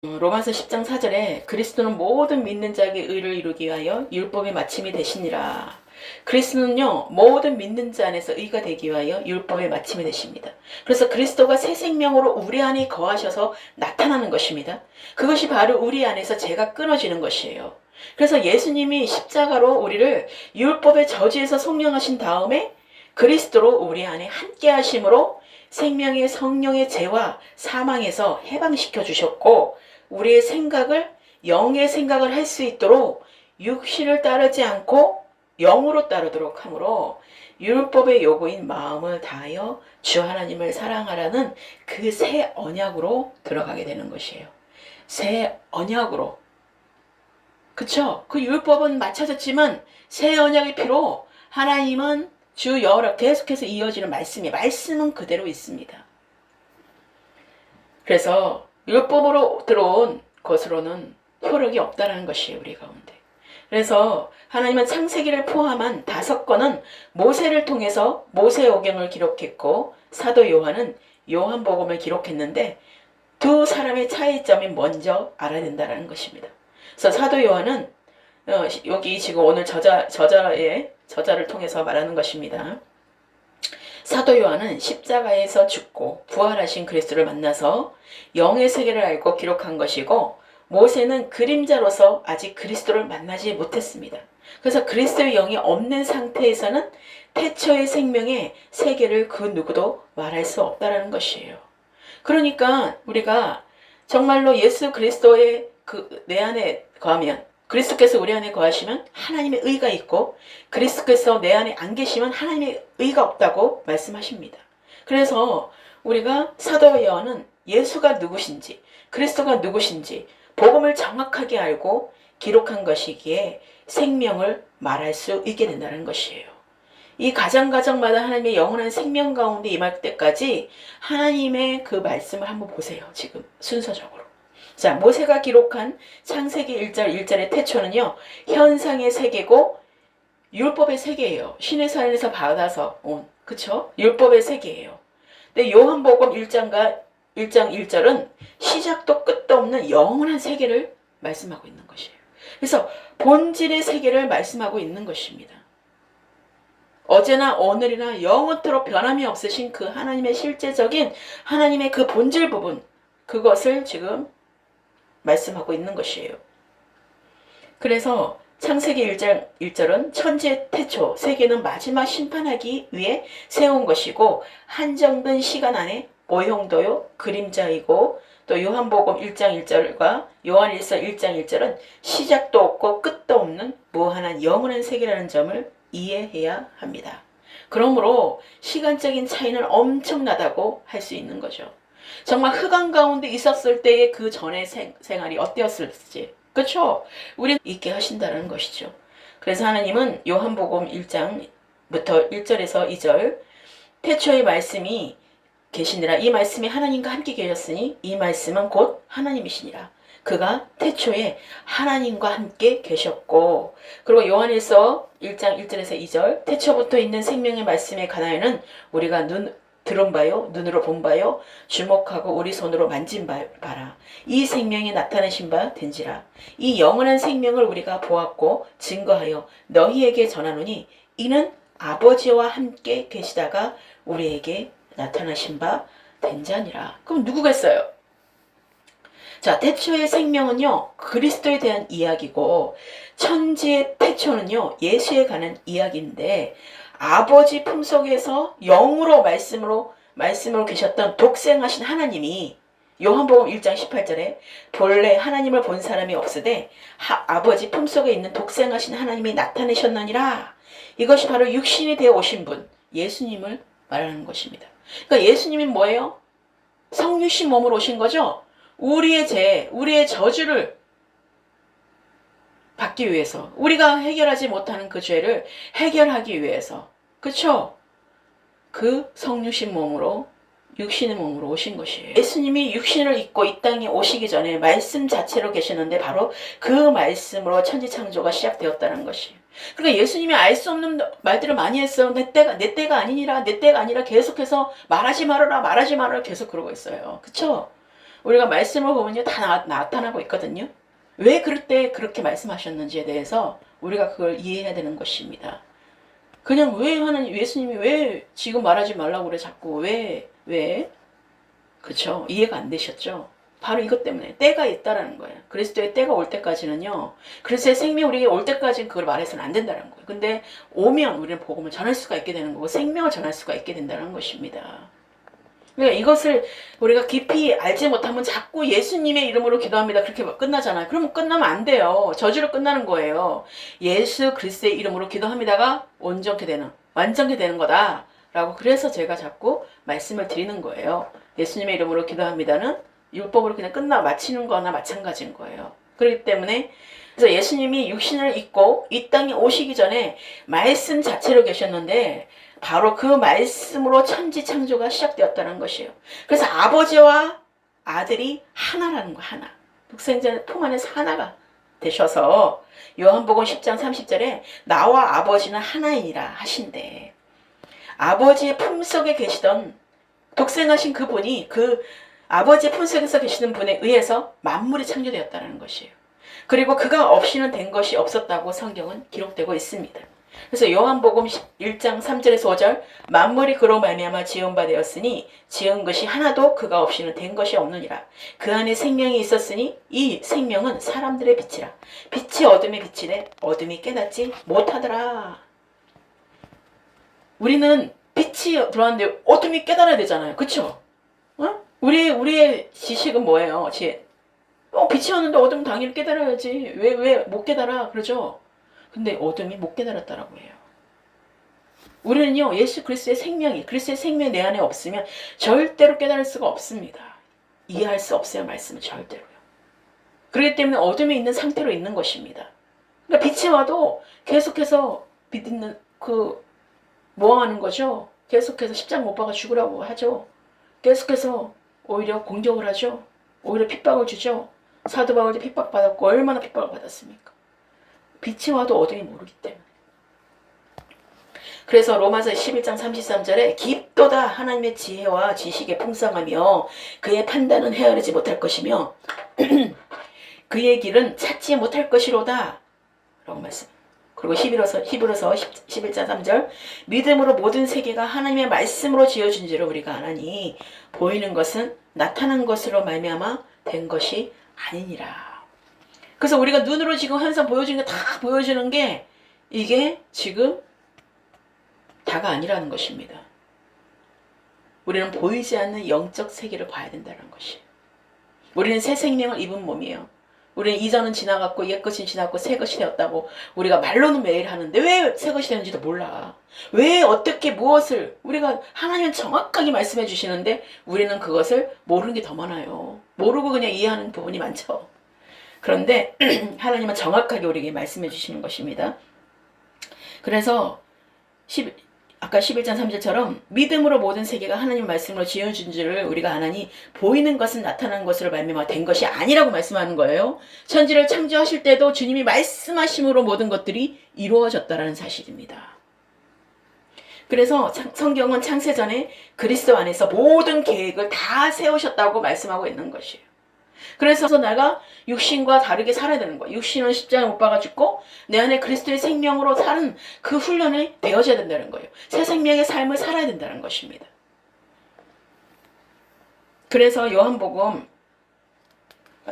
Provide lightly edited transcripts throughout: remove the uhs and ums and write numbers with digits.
로마서 10장 4절에 그리스도는 모든 믿는 자에게 의를 이루기 위하여 율법의 마침이 되시니라. 그리스도는요, 모든 믿는 자 안에서 의가 되기 위하여 율법의 마침이 되십니다. 그래서 그리스도가 새 생명으로 우리 안에 거하셔서 나타나는 것입니다. 그것이 바로 우리 안에서 죄가 끊어지는 것이에요. 그래서 예수님이 십자가로 우리를 율법의 저주에서 속량하신 다음에 그리스도로 우리 안에 함께 하심으로 생명의 성령의 죄와 사망에서 해방시켜 주셨고, 우리의 생각을 영의 생각을 할 수 있도록 육신을 따르지 않고 영으로 따르도록 하므로 율법의 요구인 마음을 다하여 주 하나님을 사랑하라는 그 새 언약으로 들어가게 되는 것이에요. 새 언약으로. 그쵸? 그 율법은 맞춰졌지만 새 언약의 피로 하나님은 주 여러 계속해서 이어지는 말씀은 그대로 있습니다. 그래서 율법으로 들어온 것으로는 효력이 없다는 것이에요, 우리 가운데. 그래서 하나님은 창세기를 포함한 5권은 모세를 통해서 모세오경을 기록했고, 사도 요한은 요한복음을 기록했는데, 두 사람의 차이점이 먼저 알아야 된다는 것입니다. 그래서 사도 요한은 여기 지금 오늘 저자를 통해서 말하는 것입니다. 사도 요한은 십자가에서 죽고 부활하신 그리스도를 만나서 영의 세계를 알고 기록한 것이고, 모세는 그림자로서 아직 그리스도를 만나지 못했습니다. 그래서 그리스도의 영이 없는 상태에서는 태초의 생명의 세계를 그 누구도 말할 수 없다는 것이에요. 그러니까 우리가 정말로 예수 그리스도의 내 안에 거하면, 그리스도께서 우리 안에 거하시면 하나님의 의가 있고, 그리스도께서 내 안에 안 계시면 하나님의 의가 없다고 말씀하십니다. 그래서 우리가 사도 요한은 예수가 누구신지, 그리스도가 누구신지 복음을 정확하게 알고 기록한 것이기에 생명을 말할 수 있게 된다는 것이에요. 이 가정마다 하나님의 영원한 생명 가운데 임할 때까지 하나님의 그 말씀을 한번 보세요. 지금 순서적으로. 자, 모세가 기록한 창세기 1절 1절의 태초는요, 현상의 세계고 율법의 세계예요. 신의 산에서 받아서 온, 그쵸? 율법의 세계예요. 근데 요한복음 1장 1절은 시작도 끝도 없는 영원한 세계를 말씀하고 있는 것이에요. 그래서 본질의 세계를 말씀하고 있는 것입니다. 어제나 오늘이나 영원토록 변함이 없으신 그 하나님의 실제적인 하나님의 그 본질 부분, 그것을 지금 말씀하고 있는 것이에요. 그래서 창세기 1장 1절은 천지의 태초, 세계는 마지막 심판하기 위해 세운 것이고, 한정된 시간 안에 모형도요, 그림자이고, 또 요한복음 1장 1절과 요한일서 1장 1절은 시작도 없고 끝도 없는 무한한 영원한 세계라는 점을 이해해야 합니다. 그러므로 시간적인 차이는 엄청나다고 할 수 있는 거죠. 정말 흑암 가운데 있었을 때의 그 전의 생활이 어땠을지, 그렇죠? 우리는 있게 하신다는 것이죠. 그래서 하나님은 요한복음 1장부터 1절에서 2절, 태초의 말씀이 계시니라. 이 말씀이 하나님과 함께 계셨으니 이 말씀은 곧 하나님이시니라. 그가 태초에 하나님과 함께 계셨고, 그리고 요한일서 1장 1절에서 2절, 태초부터 있는 생명의 말씀에 관하여는 우리가 들은 바요, 눈으로 본 바요, 주목하고 우리 손으로 만진 바라. 이 생명이 나타내신 바 된지라. 이 영원한 생명을 우리가 보았고 증거하여 너희에게 전하노니 이는 아버지와 함께 계시다가 우리에게 나타나신 바 된 자니라. 그럼 누구겠어요? 자, 태초의 생명은요, 그리스도에 대한 이야기고, 천지의 태초는요, 예수에 관한 이야기인데, 아버지 품속에서 영으로 말씀으로 계셨던 독생하신 하나님이 요한복음 1장 18절에 본래 하나님을 본 사람이 없으되 아버지 품속에 있는 독생하신 하나님이 나타내셨느니라. 이것이 바로 육신이 되어 오신 분, 예수님을 말하는 것입니다. 그러니까 예수님이 뭐예요? 성육신 몸으로 오신 거죠? 우리의 죄, 우리의 저주를 받기 위해서, 우리가 해결하지 못하는 그 죄를 해결하기 위해서, 그쵸? 그 성육신 몸으로, 육신의 몸으로 오신 것이에요. 예수님이 육신을 입고 이 땅에 오시기 전에 말씀 자체로 계시는데 바로 그 말씀으로 천지창조가 시작되었다는 것이에요. 그러니까 예수님이 알 수 없는 말들을 많이 했어요. 내 때가 아니니라, 내 때가 아니라 계속해서 말하지 말아라 계속 그러고 있어요. 그쵸? 우리가 말씀을 보면요 다 나타나고 있거든요. 왜 그럴 때 그렇게 말씀하셨는지에 대해서 우리가 그걸 이해해야 되는 것입니다. 그냥 왜 하나님 예수님이 왜 지금 말하지 말라고 그래 자꾸 왜 그쵸? 이해가 안 되셨죠? 바로 이것 때문에 때가 있다라는 거예요. 그리스도의 때가 올 때까지는요. 그리스도의 생명 우리에게 올 때까지는 그걸 말해서는 안 된다는 거예요. 근데 오면 우리는 복음을 전할 수가 있게 되는 거고 생명을 전할 수가 있게 된다는 것입니다. 그러니까 이것을 우리가 깊이 알지 못하면 자꾸 예수님의 이름으로 기도합니다. 그렇게 끝나잖아요. 그러면 끝나면 안 돼요. 저주로 끝나는 거예요. 예수 그리스도의 이름으로 기도합니다가 온전케 되는, 완전케 되는 거다. 라고 그래서 제가 자꾸 말씀을 드리는 거예요. 예수님의 이름으로 기도합니다는 율법으로 그냥 마치는 거나 마찬가지인 거예요. 그렇기 때문에 그래서 예수님이 육신을 입고 이 땅에 오시기 전에 말씀 자체로 계셨는데 바로 그 말씀으로 천지 창조가 시작되었다는 것이에요. 그래서 아버지와 아들이 하나라는 거 하나. 독생자 품 안에서 하나가 되셔서 요한복음 10장 30절에 나와 아버지는 하나이니라 하신대. 아버지의 품속에 계시던 독생하신 그분이 그 아버지의 품속에서 계시는 분에 의해서 만물이 창조되었다는 것이에요. 그리고 그가 없이는 된 것이 없었다고 성경은 기록되고 있습니다. 그래서 요한복음 1장 3절에서 5절 만물이 그로 말미암아 지은 바 되었으니 지은 것이 하나도 그가 없이는 된 것이 없느니라. 그 안에 생명이 있었으니 이 생명은 사람들의 빛이라. 빛이 어둠에 비치되 어둠이 깨닫지 못하더라. 우리는 빛이 들어왔는데 어둠이 깨달아야 되잖아요. 그쵸? 어? 우리의 지식은 뭐예요? 빛이 왔는데 어둠 당연히 깨달아야지. 왜 못 깨달아? 그러죠? 근데 어둠이 못 깨달았다라고 해요. 우리는요, 예수 그리스도의 생명이, 그리스도의 생명이 내 안에 없으면 절대로 깨달을 수가 없습니다. 이해할 수 없어요, 말씀은 절대로요. 그렇기 때문에 어둠에 있는 상태로 있는 것입니다. 그러니까 빛이 와도 계속해서 빛 있는 뭐 하는 거죠? 계속해서 십자가 못 박아 죽으라고 하죠. 계속해서 오히려 공격을 하죠. 오히려 핍박을 주죠. 사도 바울도 핍박받았고 얼마나 핍박을 받았습니까? 빛이 와도 어둠이 모르기 때문에. 그래서 로마서 11장 33절에 깊도다 하나님의 지혜와 지식의 풍성하며 그의 판단은 헤아리지 못할 것이며 그의 길은 찾지 못할 것이로다 라고 말씀. 그리고 히브리서 11장 3절 믿음으로 모든 세계가 하나님의 말씀으로 지어진 줄을 우리가 아나니 보이는 것은 나타난 것으로 말미암아 된 것이 아니니라. 그래서 우리가 눈으로 지금 항상 보여주는 게 다 보여주는 게 이게 지금 다가 아니라는 것입니다. 우리는 보이지 않는 영적 세계를 봐야 된다는 것이에요. 우리는 새 생명을 입은 몸이에요. 우리는 이전은 지나갔고 옛것이 지났고 새것이 되었다고 우리가 말로는 매일 하는데 왜 새것이 되는지도 몰라. 왜 어떻게 무엇을 우리가 하나님은 정확하게 말씀해 주시는데 우리는 그것을 모르는 게 더 많아요. 모르고 그냥 이해하는 부분이 많죠. 그런데 하나님은 정확하게 우리에게 말씀해 주시는 것입니다. 그래서 아까 11장 3절처럼 믿음으로 모든 세계가 하나님 말씀으로 지어진 줄을 우리가 아나니 보이는 것은 나타난 것으로 말미암아 된 것이 아니라고 말씀하는 거예요. 천지를 창조하실 때도 주님이 말씀하심으로 모든 것들이 이루어졌다는 사실입니다. 그래서 성경은 창세전에 그리스도 안에서 모든 계획을 다 세우셨다고 말씀하고 있는 것이에요. 그래서 내가 육신과 다르게 살아야 되는 거야. 육신은 십자가에 못 박아 죽고 내 안에 그리스도의 생명으로 사는 그 훈련이 되어져야 된다는 거예요. 새 생명의 삶을 살아야 된다는 것입니다. 그래서 요한복음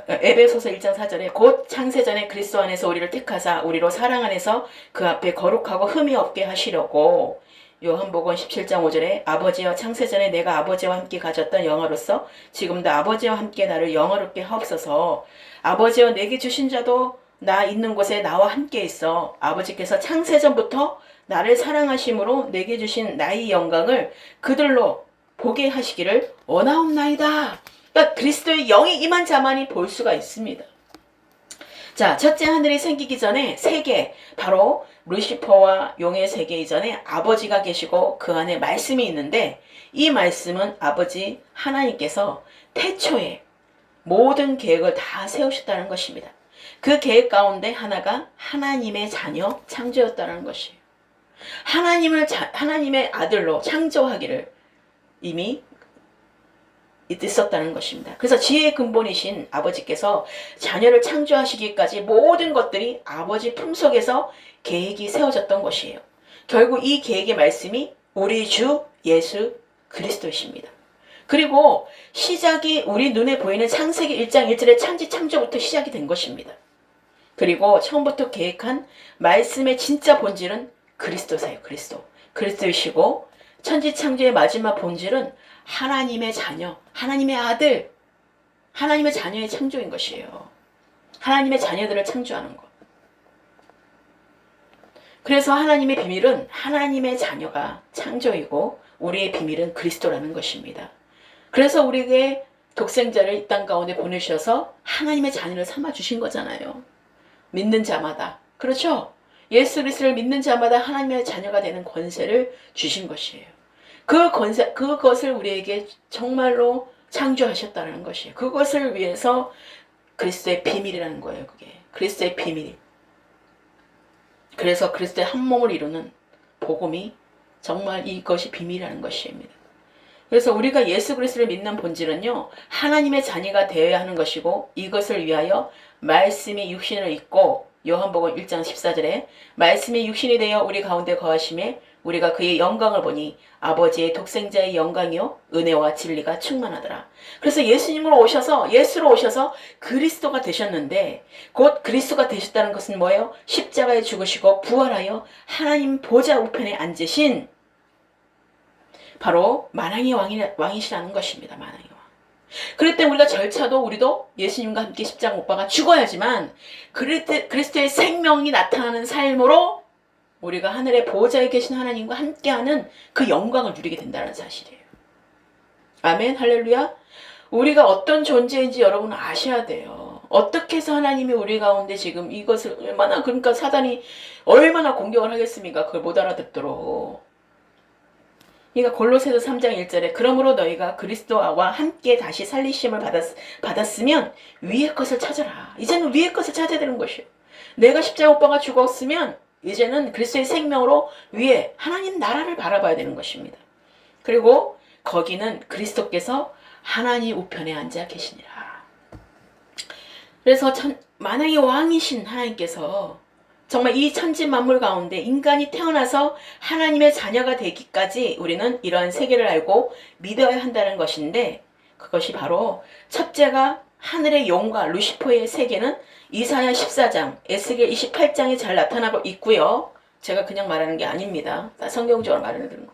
에베소서 1장 4절에 곧 창세전에 그리스도 안에서 우리를 택하사 우리로 사랑 안에서 그 앞에 거룩하고 흠이 없게 하시려고 요한복음 17장 5절에 아버지와 창세전에 내가 아버지와 함께 가졌던 영화로서 지금도 아버지와 함께 나를 영화롭게 하옵소서. 아버지와 내게 주신 자도 나 있는 곳에 나와 함께 있어 아버지께서 창세전부터 나를 사랑하심으로 내게 주신 나의 영광을 그들로 보게 하시기를 원하옵나이다. 그러니까 그리스도의 영이 임한 자만이 볼 수가 있습니다. 자, 첫째 하늘이 생기기 전에 세계, 바로 루시퍼와 용의 세계 이전에 아버지가 계시고 그 안에 말씀이 있는데 이 말씀은 아버지 하나님께서 태초에 모든 계획을 다 세우셨다는 것입니다. 그 계획 가운데 하나가 하나님의 자녀 창조였다는 것이에요. 하나님의 아들로 창조하기를 이미 있었다는 것입니다. 그래서 지혜의 근본이신 아버지께서 자녀를 창조하시기까지 모든 것들이 아버지 품속에서 계획이 세워졌던 것이에요. 결국 이 계획의 말씀이 우리 주 예수 그리스도이십니다. 그리고 시작이 우리 눈에 보이는 창세기 1장 1절의 천지 창조부터 시작이 된 것입니다. 그리고 처음부터 계획한 말씀의 진짜 본질은 그리스도세요. 그리스도이시고 천지 창조의 마지막 본질은 하나님의 자녀, 하나님의 아들, 하나님의 자녀의 창조인 것이에요. 하나님의 자녀들을 창조하는 것. 그래서 하나님의 비밀은 하나님의 자녀가 창조이고 우리의 비밀은 그리스도라는 것입니다. 그래서 우리에게 독생자를 이 땅 가운데 보내셔서 하나님의 자녀를 삼아주신 거잖아요. 믿는 자마다. 그렇죠? 예수 그리스도를 믿는 자마다 하나님의 자녀가 되는 권세를 주신 것이에요. 그것을 우리에게 정말로 창조하셨다는 것이에요. 그것을 위해서 그리스도의 비밀이라는 거예요. 그게 그리스도의 비밀. 그래서 그리스도의 한 몸을 이루는 복음이 정말 이것이 비밀이라는 것입니다. 그래서 우리가 예수 그리스도를 믿는 본질은요, 하나님의 자녀가 되어야 하는 것이고, 이것을 위하여 말씀이 육신을 입고, 요한복음 1장 14절에 말씀이 육신이 되어 우리 가운데 거하심에 우리가 그의 영광을 보니 아버지의 독생자의 영광이요 은혜와 진리가 충만하더라. 그래서 예수로 오셔서 그리스도가 되셨는데, 곧 그리스도가 되셨다는 것은 뭐예요? 십자가에 죽으시고 부활하여 하나님 보좌 우편에 앉으신 바로 만왕의 왕이시라는 것입니다. 만왕의 왕. 그럴 때 우리가 우리도 예수님과 함께 십자가 못 박아 죽어야지만 그리스도의 생명이 나타나는 삶으로 우리가 하늘의 보호자에 계신 하나님과 함께하는 그 영광을 누리게 된다는 사실이에요. 아멘, 할렐루야. 우리가 어떤 존재인지 여러분은 아셔야 돼요. 어떻게 해서 하나님이 우리 가운데 지금 이것을 그러니까 사단이 얼마나 공격을 하겠습니까? 그걸 못 알아듣도록. 그러니까 골로새서 3장 1절에 그러므로 너희가 그리스도와 함께 다시 살리심을 받았으면 위의 것을 찾아라. 이제는 위의 것을 찾아야 되는 것이에요. 내가 십자가 못 박아 죽었으면 이제는 그리스도의 생명으로 위에 하나님 나라를 바라봐야 되는 것입니다. 그리고 거기는 그리스도께서 하나님 우편에 앉아 계시니라. 그래서 만왕의 왕이신 하나님께서 정말 이 천지 만물 가운데 인간이 태어나서 하나님의 자녀가 되기까지 우리는 이러한 세계를 알고 믿어야 한다는 것인데, 그것이 바로 첫째가 하늘의 용과 루시퍼의 세계는 이사야 14장, 에스겔 28장에 잘 나타나고 있고요. 제가 그냥 말하는 게 아닙니다. 성경적으로 말하는 거예요.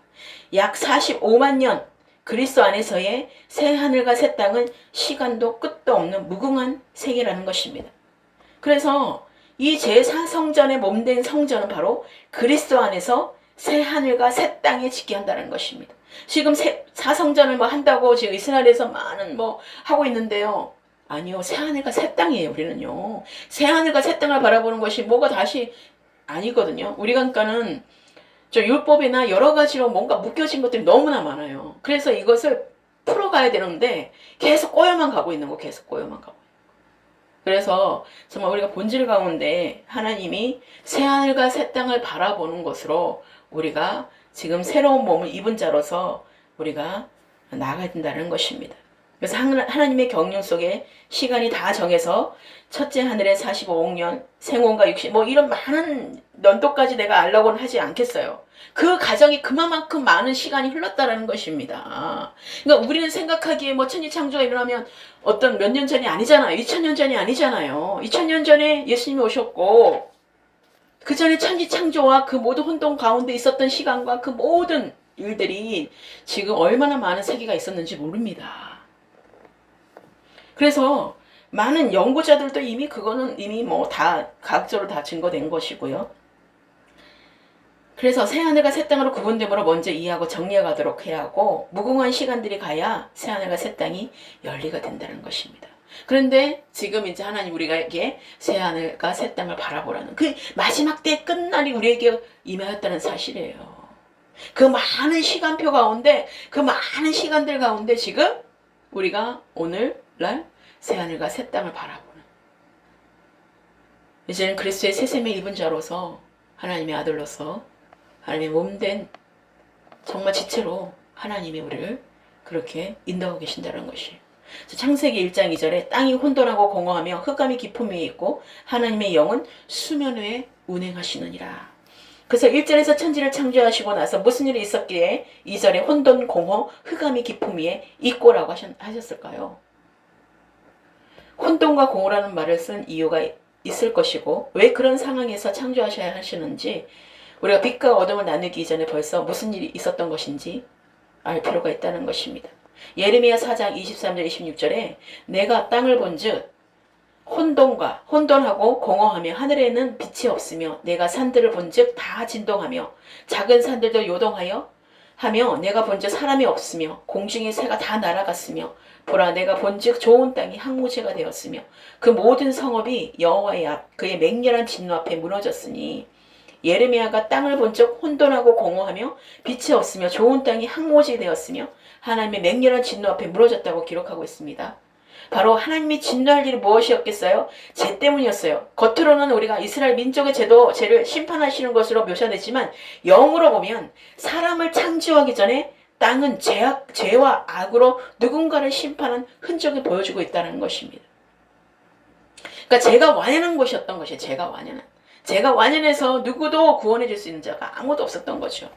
약 45만 년 그리스도 안에서의 새 하늘과 새 땅은 시간도 끝도 없는 무궁한 세계라는 것입니다. 그래서 이 제4성전의 몸된 성전은 바로 그리스도 안에서 새 하늘과 새 땅에 지게 한다는 것입니다. 지금 4성전을 한다고 지금 이스라엘에서 많은 하고 있는데요. 아니요. 새 하늘과 새 땅이에요. 우리는요. 새 하늘과 새 땅을 바라보는 것이 뭐가 다시 아니거든요. 우리가 그러니까는 율법이나 여러 가지로 뭔가 묶여진 것들이 너무나 많아요. 그래서 이것을 풀어가야 되는데 계속 꼬여만 가고 있는 거, 계속 꼬여만 가고. 그래서 정말 우리가 본질 가운데 하나님이 새하늘과 새 땅을 바라보는 것으로 우리가 지금 새로운 몸을 입은 자로서 우리가 나아가야 된다는 것입니다. 그래서 하나님의 경륜 속에 시간이 다 정해서 첫째 하늘에 45억 년, 생온과 육신 이런 많은 연도까지 내가 알라고는 하지 않겠어요. 그 과정이 그만큼 많은 시간이 흘렀다라는 것입니다. 그러니까 우리는 생각하기에 천지창조가 일어나면 어떤 몇 년 전이 아니잖아요. 2000년 전이 아니잖아요. 2000년 전에 예수님이 오셨고 그 전에 천지창조와 그 모든 혼돈 가운데 있었던 시간과 그 모든 일들이 지금 얼마나 많은 세계가 있었는지 모릅니다. 그래서 많은 연구자들도 이미 그거는 이미 다 과학적으로 다 증거된 것이고요. 그래서 새하늘과 새 땅으로 구분됨으로 먼저 이해하고 정리해 가도록 해야 하고, 무궁한 시간들이 가야 새하늘과 새 땅이 열리가 된다는 것입니다. 그런데 지금 이제 하나님 우리에게 새하늘과 새 땅을 바라보라는 그 마지막 때 끝날이 우리에게 임하였다는 사실이에요. 그 많은 시간표 가운데, 그 많은 시간들 가운데 지금 우리가 오늘날 새하늘과 새 땅을 바라보는, 이제는 그리스도의 새 셈에 입은 자로서 하나님의 아들로서 하나님의 몸된 정말 지체로 하나님이 우리를 그렇게 인도하고 계신다는 것이에요. 창세기 1장 2절에 땅이 혼돈하고 공허하며 흑암이 깊음 위에 있고 하나님의 영은 수면 위에 운행하시느니라. 그래서 1절에서 천지를 창조하시고 나서 무슨 일이 있었기에 2절에 혼돈, 공허, 흑암이 깊음 위에 있고라고 하셨을까요? 혼돈과 공허라는 말을 쓴 이유가 있을 것이고 왜 그런 상황에서 창조하셔야 하시는지 우리가 빛과 어둠을 나누기 이전에 벌써 무슨 일이 있었던 것인지 알 필요가 있다는 것입니다. 예레미야 4장 23절 26절에 내가 땅을 본즉 혼돈하고 공허하며 하늘에는 빛이 없으며 내가 산들을 본즉 다 진동하며 작은 산들도 요동하여 하며 내가 본즉 사람이 없으며 공중의 새가 다 날아갔으며 보라 내가 본즉 좋은 땅이 항무지가 되었으며 그 모든 성읍이 여호와의 앞 그의 맹렬한 진노 앞에 무너졌으니 예레미야가 땅을 본즉 혼돈하고 공허하며 빛이 없으며 좋은 땅이 항무지 되었으며 하나님의 맹렬한 진노 앞에 무너졌다고 기록하고 있습니다. 바로 하나님이 진노할 일이 무엇이었겠어요? 죄 때문이었어요. 겉으로는 우리가 이스라엘 민족의 죄를 심판하시는 것으로 묘사되지만 영으로 보면 사람을 창조하기 전에 땅은 죄와 악으로 누군가를 심판한 흔적을 보여주고 있다는 것입니다. 그러니까 죄가 완연한 것이었던 것이에요. 죄가 완연해서 누구도 구원해 줄 수 있는 자가 아무도 없었던 거죠.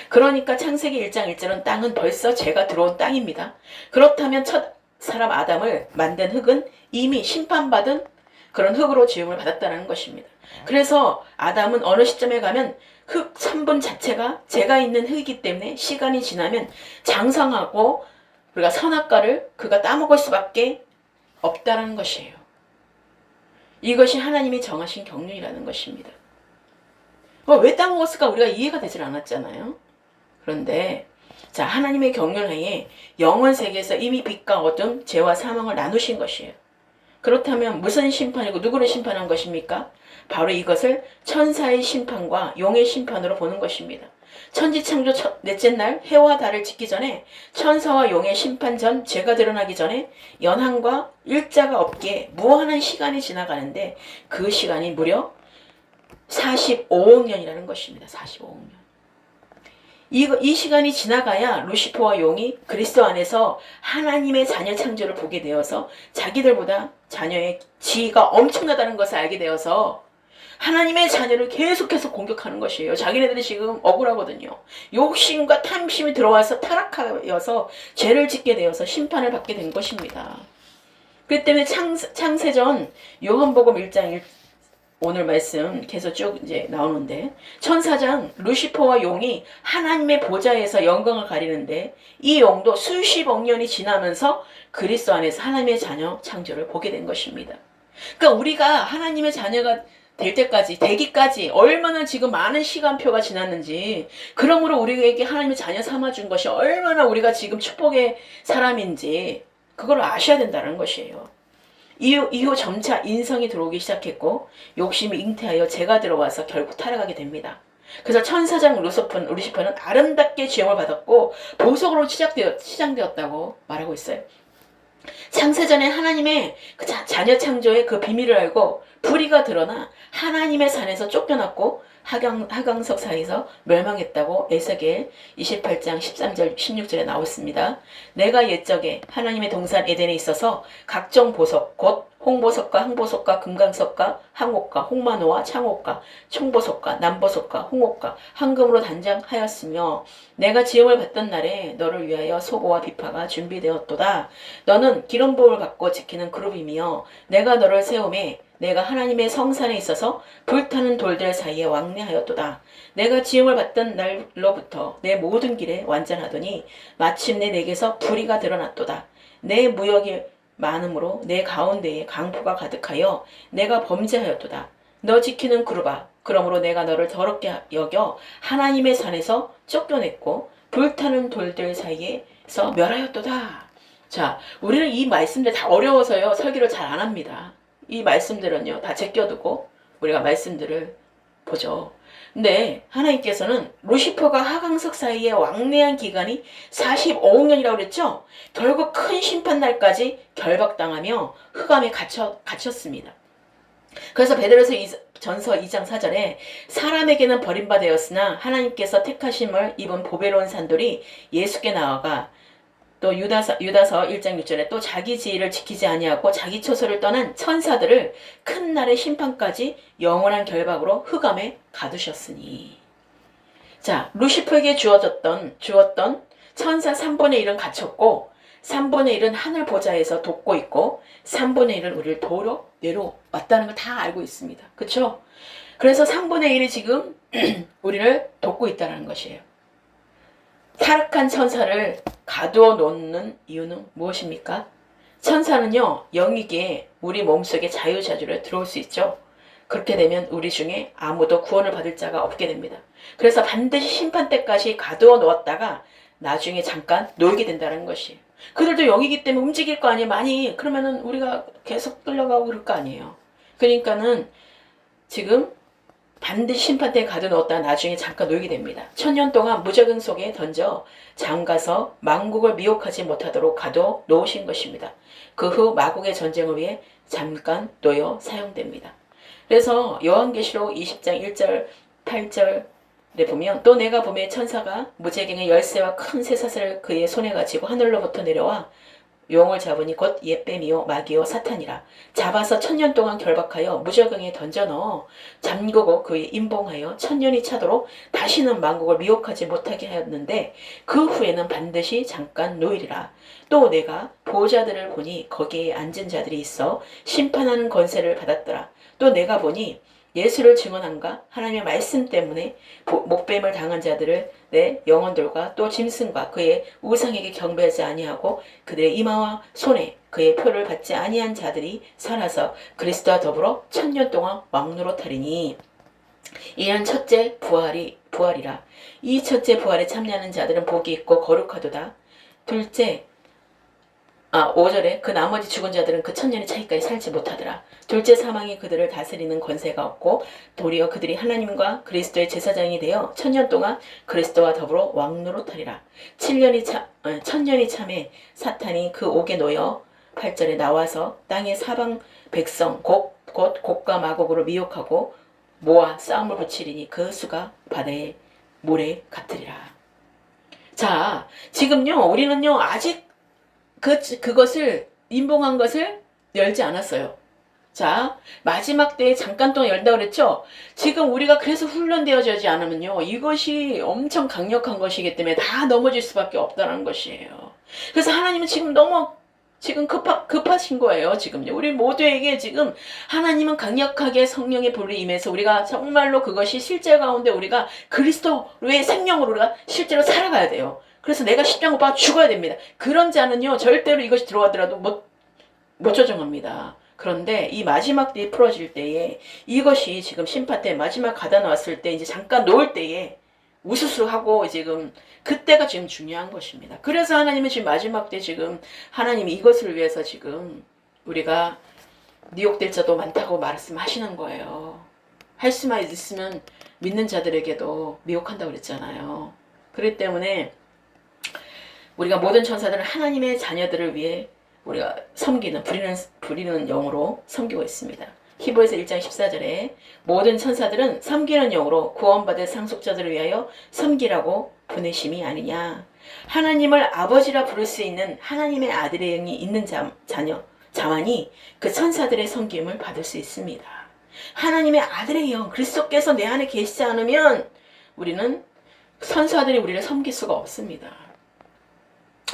그러니까 창세기 1장 1절은 땅은 벌써 죄가 들어온 땅입니다. 그렇다면 첫 사람 아담을 만든 흙은 이미 심판받은 그런 흙으로 지음을 받았다는 것입니다. 그래서 아담은 어느 시점에 가면 흙 성분 자체가 죄가 있는 흙이기 때문에 시간이 지나면 장성하고 우리가 선악과를 그가 따먹을 수밖에 없다는 것이에요. 이것이 하나님이 정하신 경륜이라는 것입니다. 왜 따먹었을까 우리가 이해가 되질 않았잖아요. 그런데 자 하나님의 경륜하에 영원 세계에서 이미 빛과 어둠, 죄와 사망을 나누신 것이에요. 그렇다면 무슨 심판이고 누구를 심판한 것입니까? 바로 이것을 천사의 심판과 용의 심판으로 보는 것입니다. 천지창조 넷째 날 해와 달을 짓기 전에 천사와 용의 심판 전 죄가 드러나기 전에 연한과 일자가 없기에 무한한 시간이 지나가는데 그 시간이 무려 45억 년이라는 것입니다. 45억 년. 이 시간이 지나가야 루시퍼와 용이 그리스도 안에서 하나님의 자녀 창조를 보게 되어서 자기들보다 자녀의 지위가 엄청나다는 것을 알게 되어서 하나님의 자녀를 계속해서 공격하는 것이에요. 자기네들이 지금 억울하거든요. 욕심과 탐심이 들어와서 타락하여서 죄를 짓게 되어서 심판을 받게 된 것입니다. 그렇기 때문에 창세전 요한복음 1장 오늘 말씀 계속 쭉 이제 나오는데 천사장 루시퍼와 용이 하나님의 보좌에서 영광을 가리는데 이 용도 수십억 년이 지나면서 그리스도 안에서 하나님의 자녀 창조를 보게 된 것입니다. 그러니까 우리가 하나님의 자녀가 되기까지 얼마나 지금 많은 시간표가 지났는지 그러므로 우리에게 하나님의 자녀 삼아준 것이 얼마나 우리가 지금 축복의 사람인지 그걸 아셔야 된다는 것이에요. 이후 점차 인성이 들어오기 시작했고 욕심이 잉태하여 죄가 들어와서 결국 타락하게 됩니다. 그래서 천사장 루시퍼는 아름답게 지음을 받았고 보석으로 치장되었다고 말하고 있어요. 창세전에 하나님의 그 자녀 창조의 그 비밀을 알고 불의가 드러나 하나님의 산에서 쫓겨났고 하강석 사이에서 멸망했다고 에스겔 28장 13절 16절에 나왔습니다. 내가 옛적에 하나님의 동산 에덴에 있어서 각종 보석 곧 홍보석과 항보석과 금강석과 항옥과 홍마노와 창옥과 총보석과 남보석과 홍옥과 황금으로 단장하였으며 내가 지음을 받던 날에 너를 위하여 소고와 비파가 준비되었도다. 너는 기름부음을 받고 지키는 그룹이며 내가 너를 세우매 내가 하나님의 성산에 있어서 불타는 돌들 사이에 왕래하였도다. 내가 지음을 받던 날로부터 내 모든 길에 완전하더니 마침내 내게서 불의가 드러났도다. 내 무역이 많음으로 내 가운데에 강포가 가득하여 내가 범죄하였도다. 너 지키는 그룹아, 그러므로 내가 너를 더럽게 여겨 하나님의 산에서 쫓겨냈고 불타는 돌들 사이에서 멸하였도다. 자, 우리는 이 말씀들 다 어려워서요 설교를 잘 안 합니다. 이 말씀들은요 다 제껴두고 우리가 말씀들을 보죠. 근데 하나님께서는 루시퍼가 하강석 사이에 왕래한 기간이 45억 년이라고 그랬죠. 결국 큰 심판날까지 결박당하며 흑암에 갇혔습니다. 그래서 베드로서 전서 2장 4절에 사람에게는 버림받았으나 하나님께서 택하심을 입은 보배로운 산돌이 예수께 나아가 또 유다서 1장 6절에 또 자기 지위를 지키지 아니하고 자기 처소를 떠난 천사들을 큰 날의 심판까지 영원한 결박으로 흑암에 가두셨으니. 자, 루시퍼에게 주었던 천사 3분의 1은 갇혔고 3분의 1은 하늘 보좌에서 돕고 있고 3분의 1은 우리를 도로 내려왔다는 걸 다 알고 있습니다. 그렇죠? 그래서 3분의 1이 지금 우리를 돕고 있다는 것이에요. 타락한 천사를 가두어 놓는 이유는 무엇입니까? 천사는요, 영이기에 우리 몸속에 자유자재로 들어올 수 있죠. 그렇게 되면 우리 중에 아무도 구원을 받을 자가 없게 됩니다. 그래서 반드시 심판 때까지 가두어 놓았다가 나중에 잠깐 놀게 된다는 것이에요. 그들도 영이기 때문에 움직일 거 아니에요. 많이. 그러면은 우리가 계속 끌려가고 그럴 거 아니에요. 그러니까는 지금 반드시 심판대에 가둬놓았다 나중에 잠깐 놀게 됩니다. 1000년 동안 무적응 속에 던져 잠가서 만국을 미혹하지 못하도록 가둬 놓으신 것입니다. 그 후 마국의 전쟁을 위해 잠깐 놓여 사용됩니다. 그래서 요한계시록 20장 1절 8절에 보면 또 내가 보매 천사가 무제경의 열쇠와 큰 쇠사슬을 그의 손에 가지고 하늘로부터 내려와 용을 잡으니 곧 옛뱀이요 마귀요 사탄이라. 잡아서 1000년 동안 결박하여 무저경에 던져 넣어 잠그고 그의 임봉하여 1000년이 차도록 다시는 만국을 미혹하지 못하게 하였는데 그 후에는 반드시 잠깐 놓이리라. 또 내가 보호자들을 보니 거기에 앉은 자들이 있어 심판하는 권세를 받았더라. 또 내가 보니 예수를 증언한가 하나님의 말씀 때문에 목뱀을 당한 자들을 내 영혼들과 또 짐승과 그의 우상에게 경배하지 아니하고 그들의 이마와 손에 그의 표를 받지 아니한 자들이 살아서 그리스도와 더불어 1000년 동안 왕노릇하리니 이는 첫째 부활이라. 이 첫째 부활에 참여하는 자들은 복이 있고 거룩하도다. 둘째 5절에 그 나머지 죽은 자들은 그 1000년의 차이까지 살지 못하더라. 둘째 사망이 그들을 다스리는 권세가 없고 도리어 그들이 하나님과 그리스도의 제사장이 되어 1000년 동안 그리스도와 더불어 왕노릇하리라. 1000년이 참에 사탄이 그 옥에 놓여 8절에 나와서 땅의 사방 백성 곧 곡과 마곡으로 미혹하고 모아 싸움을 붙이리니 그 수가 바다의 모래 같으리라. 자, 지금요 우리는요 아직 그것을 임봉한 것을 열지 않았어요. 자, 마지막 때에 잠깐 동안 열다 그랬죠? 지금 우리가 그래서 훈련되어지지 않으면요 이것이 엄청 강력한 것이기 때문에 다 넘어질 수밖에 없다는 것이에요. 그래서 하나님은 지금 너무 급하신 거예요. 지금요 우리 모두에게 지금 하나님은 강력하게 성령의 불이 임해서 우리가 정말로 그것이 실제 가운데 우리가 그리스도의 생명으로 우리가 실제로 살아가야 돼요. 그래서 내가 십자가 못 박아 죽어야 됩니다. 그런 자는요 절대로 이것이 들어가더라도 못 조정합니다. 그런데 이 마지막 때에 풀어질 때에 이것이 지금 심판 때 마지막 가다 놨을 때 이제 잠깐 놓을 때에 우수수 하고 지금 그때가 지금 중요한 것입니다. 그래서 하나님은 지금 마지막 때 지금 하나님이 이것을 위해서 지금 우리가 미혹될 자도 많다고 말씀하시는 거예요. 할 수만 있으면 믿는 자들에게도 미혹한다고 그랬잖아요. 그렇기 때문에 우리가 모든 천사들은 하나님의 자녀들을 위해 우리가 섬기는 부리는 영으로 섬기고 있습니다. 히브리서 1장 14절에 모든 천사들은 섬기는 영으로 구원받을 상속자들을 위하여 섬기라고 보내심이 아니냐. 하나님을 아버지라 부를 수 있는 하나님의 아들의 영이 있는 자만이 그 천사들의 섬김을 받을 수 있습니다. 하나님의 아들의 영 그리스도께서 내 안에 계시지 않으면 우리는 천사들이 우리를 섬길 수가 없습니다.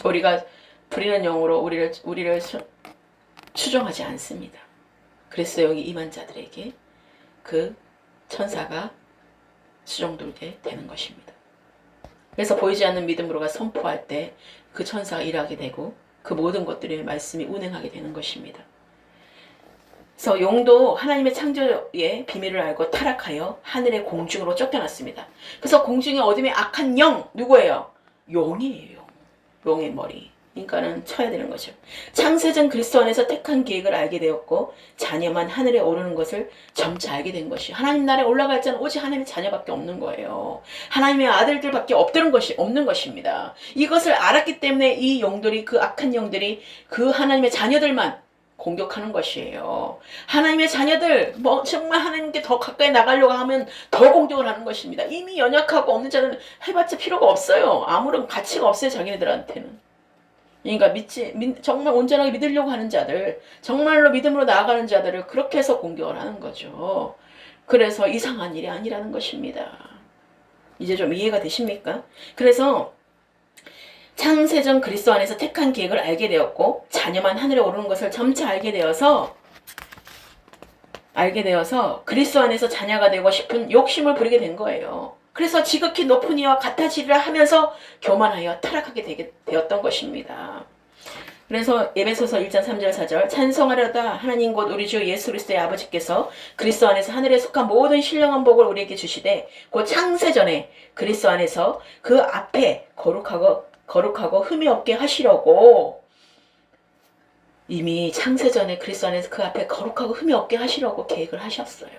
우리가 부리는 영으로 우리를 추종하지 않습니다. 그래서 여기 임한 자들에게 그 천사가 수종들게 되는 것입니다. 그래서 보이지 않는 믿음으로가 선포할 때 그 천사가 일하게 되고 그 모든 것들의 말씀이 운행하게 되는 것입니다. 그래서 용도 하나님의 창조의 비밀을 알고 타락하여 하늘의 공중으로 쫓겨났습니다. 그래서 공중의 어둠의 악한 영 누구예요? 용이에요. 용의 머리. 그러니까는 쳐야 되는 거죠. 창세전 그리스도 안에서 택한 계획을 알게 되었고 자녀만 하늘에 오르는 것을 점차 알게 된 것이 하나님 나라에 올라갈 자는 오직 하나님의 자녀밖에 없는 거예요. 하나님의 아들들밖에 없는 것입니다. 이것을 알았기 때문에 이 영들이 그 악한 영들이 그 하나님의 자녀들만 공격하는 것이에요. 하나님의 자녀들 정말 하나님께 더 가까이 나가려고 하면 더 공격을 하는 것입니다. 이미 연약하고 없는 자들은 해봤자 필요가 없어요. 아무런 가치가 없어요. 자기네들한테는. 그러니까 정말 온전하게 믿으려고 하는 자들, 정말로 믿음으로 나아가는 자들을 그렇게 해서 공격을 하는 거죠. 그래서 이상한 일이 아니라는 것입니다. 이제 좀 이해가 되십니까? 그래서 창세전 그리스도 안에서 택한 계획을 알게 되었고 자녀만 하늘에 오르는 것을 점차 알게 되어서 그리스도 안에서 자녀가 되고 싶은 욕심을 부리게 된 거예요. 그래서 지극히 높은 이와 같아지리라 하면서 교만하여 타락하게 되었던 것입니다. 그래서 에베소서 1장 3절 4절 찬송하려다 하나님 곧 우리 주 예수 그리스도의 아버지께서 그리스도 안에서 하늘에 속한 모든 신령한 복을 우리에게 주시되 곧 창세전에 그리스도 안에서 그 앞에 거룩하고 흠이 없게 하시려고 이미 창세전에 그리스도 안에서 그 앞에 거룩하고 흠이 없게 하시려고 계획을 하셨어요.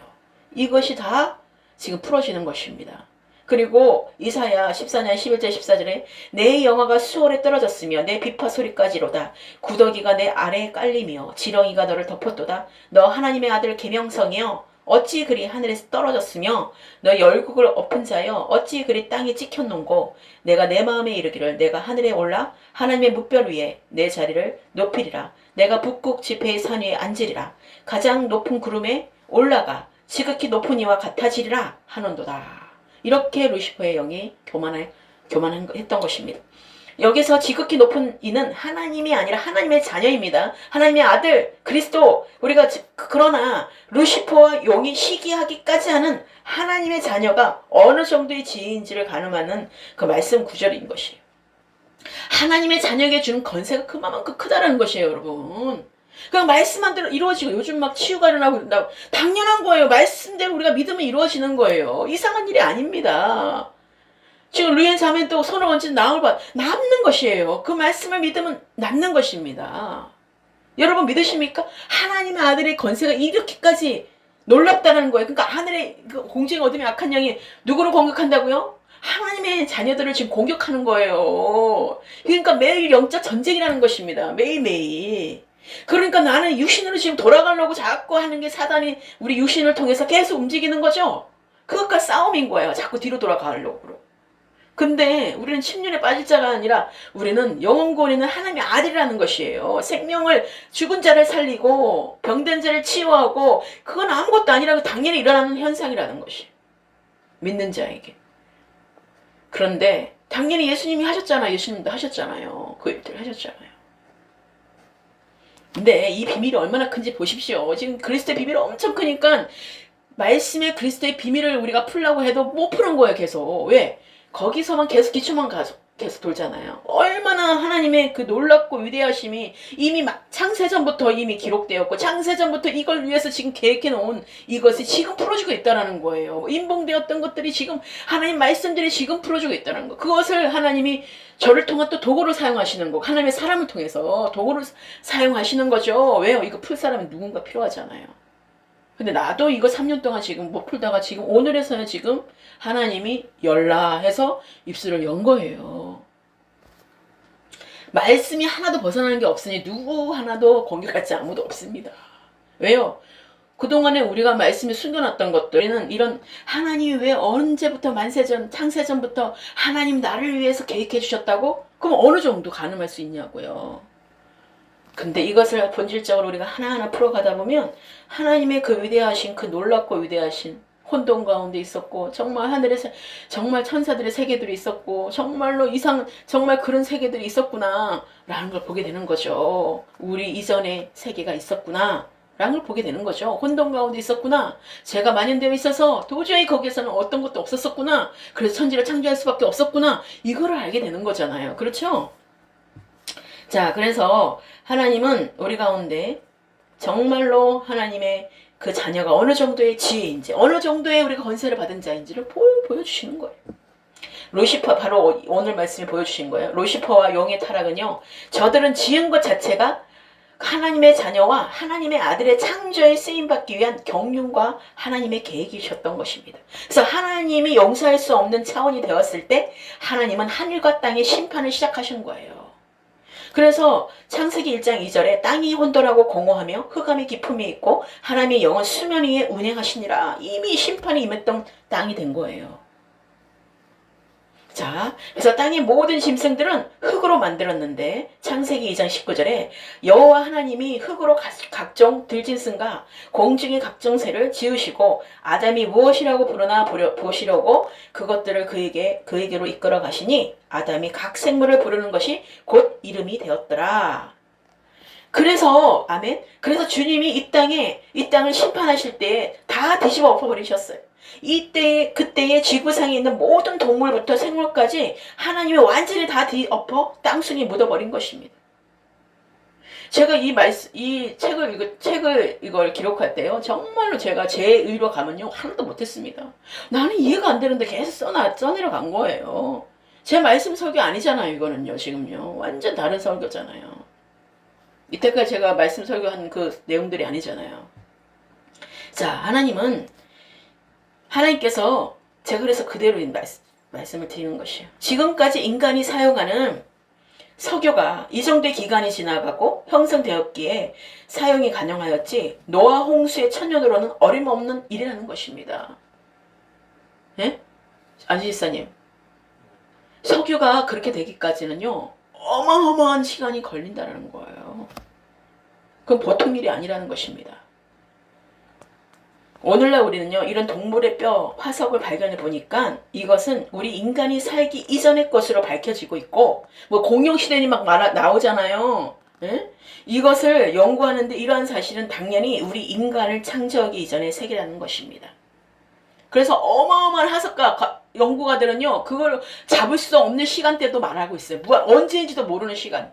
이것이 다 지금 풀어지는 것입니다. 그리고 이사야 14년 11절 14절에 내 영화가 수월에 떨어졌으며 내 비파 소리까지로다. 구더기가 내 아래에 깔리며 지렁이가 너를 덮었도다. 너 하나님의 아들 계명성이여 어찌 그리 하늘에서 떨어졌으며 너 열국을 엎은 자여 어찌 그리 땅에 찍혔는고 내가 내 마음에 이르기를 내가 하늘에 올라 하나님의 뭇별 위에 내 자리를 높이리라. 내가 북극 지폐의 산 위에 앉으리라. 가장 높은 구름에 올라가 지극히 높은 이와 같아지리라 하는도다. 이렇게 루시퍼의 영이 교만했던 것입니다. 여기서 지극히 높은 이는 하나님이 아니라 하나님의 자녀입니다. 하나님의 아들 그리스도. 우리가 그러나 루시퍼와 용이 시기하기까지 하는 하나님의 자녀가 어느 정도의 지혜인지를 가늠하는 그 말씀 구절인 것이에요. 하나님의 자녀에게 주는 건세가 그만큼 크다라는 것이에요, 여러분. 그냥 말씀한 대로 이루어지고 요즘 막 치유가 일어나고 그런다고 당연한 거예요. 말씀대로 우리가 믿으면 이루어지는 거예요. 이상한 일이 아닙니다. 지금 루엔 자매도 손을 얹은 나음을 남는 것이에요. 그 말씀을 믿으면 남는 것입니다. 여러분 믿으십니까? 하나님의 아들의 건세가 이렇게까지 놀랍다는 거예요. 그러니까 하늘의 공중의 어둠의 악한 영이 누구를 공격한다고요? 하나님의 자녀들을 지금 공격하는 거예요. 그러니까 매일 영적 전쟁이라는 것입니다. 매일매일. 그러니까 나는 육신으로 지금 돌아가려고 자꾸 하는 게 사단이 우리 육신을 통해서 계속 움직이는 거죠. 그것과 싸움인 거예요. 자꾸 뒤로 돌아가려고. 근데 우리는 침륜에 빠질 자가 아니라 우리는 영원권에 있는 하나님의 아들이라는 것이에요. 생명을 죽은 자를 살리고 병든 자를 치유하고 그건 아무것도 아니라고 당연히 일어나는 현상이라는 것이에요. 믿는 자에게. 그런데 당연히 예수님이 하셨잖아요. 예수님도 하셨잖아요. 그 일들을 하셨잖아요. 근데 이 비밀이 얼마나 큰지 보십시오. 지금 그리스도의 비밀이 엄청 크니까 말씀의 그리스도의 비밀을 우리가 풀려고 해도 못 푸는 거예요. 계속. 왜? 거기서만 계속 기초만 계속 돌잖아요. 얼마나 하나님의 그 놀랍고 위대하심이 이미 창세전부터 이미 기록되었고 창세전부터 이걸 위해서 지금 계획해 놓은 이것이 지금 풀어지고 있다는 거예요. 인봉되었던 것들이 지금 하나님 말씀들이 지금 풀어지고 있다는 거. 그것을 하나님이 저를 통한 또 도구를 사용하시는 거. 하나님의 사람을 통해서 도구를 사용하시는 거죠. 왜요? 이거 풀 사람은 누군가 필요하잖아요. 근데 나도 이거 3년 동안 지금 못 풀다가 지금 오늘에서야 지금 하나님이 열라 해서 입술을 연 거예요. 말씀이 하나도 벗어나는 게 없으니 누구 하나도 공격할 자 아무도 없습니다. 왜요? 그동안에 우리가 말씀에 숨겨놨던 것들은 이런 하나님이 왜 언제부터 만세전 창세전부터 하나님 나를 위해서 계획해 주셨다고? 그럼 어느 정도 가늠할 수 있냐고요. 근데 이것을 본질적으로 우리가 하나하나 풀어가다 보면 하나님의 그 위대하신 그 놀랍고 위대하신 혼돈 가운데 있었고 정말 하늘에서 정말 천사들의 세계들이 있었고 정말로 정말 그런 세계들이 있었구나 라는 걸 보게 되는 거죠. 우리 이전에 세계가 있었구나 라는 걸 보게 되는 거죠. 혼돈 가운데 있었구나. 죄가 만연되어 있어서 도저히 거기에서는 어떤 것도 없었구나. 그래서 천지를 창조할 수밖에 없었구나. 이거를 알게 되는 거잖아요. 그렇죠? 자, 그래서 하나님은 우리 가운데 정말로 하나님의 그 자녀가 어느 정도의 지혜인지 어느 정도의 우리가 건세를 받은 자인지를 보여주시는 거예요. 루시퍼, 바로 오늘 말씀이 보여주신 거예요. 루시퍼와 용의 타락은요, 저들은 지은 것 자체가 하나님의 자녀와 하나님의 아들의 창조에 쓰임받기 위한 경륜과 하나님의 계획이셨던 것입니다. 그래서 하나님이 용서할 수 없는 차원이 되었을 때 하나님은 하늘과 땅의 심판을 시작하신 거예요. 그래서 창세기 1장 2절에 땅이 혼돈하고 공허하며 흑암의 깊음이 있고 하나님의 영은 수면 위에 운행하시니라. 이미 심판이 임했던 땅이 된 거예요. 자, 그래서 땅의 모든 짐승들은 흙으로 만들었는데 창세기 2장 19절에 여호와 하나님이 흙으로 각종 들짐승과 공중의 각종 새를 지으시고 아담이 무엇이라고 부르나 보시려고 그것들을 그에게로 이끌어 가시니 아담이 각 생물을 부르는 것이 곧 이름이 되었더라. 그래서 아멘. 그래서 주님이 이 땅을 심판하실 때 다 뒤집어 엎어버리셨어요. 그때의 지구상에 있는 모든 동물부터 생물까지 하나님이 완전히 다 뒤엎어 땅속에 묻어버린 것입니다. 제가 이 책을 이걸 기록할 때요, 정말로 제가 제 의로 가면요, 하나도 못했습니다. 나는 이해가 안 되는데 계속 써내려 간 거예요. 제 말씀 설교 아니잖아요, 이거는요, 지금요. 완전 다른 설교잖아요. 이때까지 제가 말씀 설교한 그 내용들이 아니잖아요. 자, 하나님께서 제가 그래서 그대로 말씀을 드리는 것이에요. 지금까지 인간이 사용하는 석유가 이 정도의 기간이 지나가고 형성되었기에 사용이 가능하였지 노아 홍수의 천년으로는 어림없는 일이라는 것입니다. 예? 안지사님, 석유가 그렇게 되기까지는요, 어마어마한 시간이 걸린다는 거예요. 그건 보통 일이 아니라는 것입니다. 오늘날 우리는요, 이런 동물의 뼈, 화석을 발견해 보니까 이것은 우리 인간이 살기 이전의 것으로 밝혀지고 있고, 뭐 공룡시대니 막 나오잖아요. 예? 이것을 연구하는데 이러한 사실은 당연히 우리 인간을 창조하기 이전의 세계라는 것입니다. 그래서 어마어마한 화석가 연구가들은요, 그걸 잡을 수 없는 시간대도 말하고 있어요. 언제인지도 모르는 시간.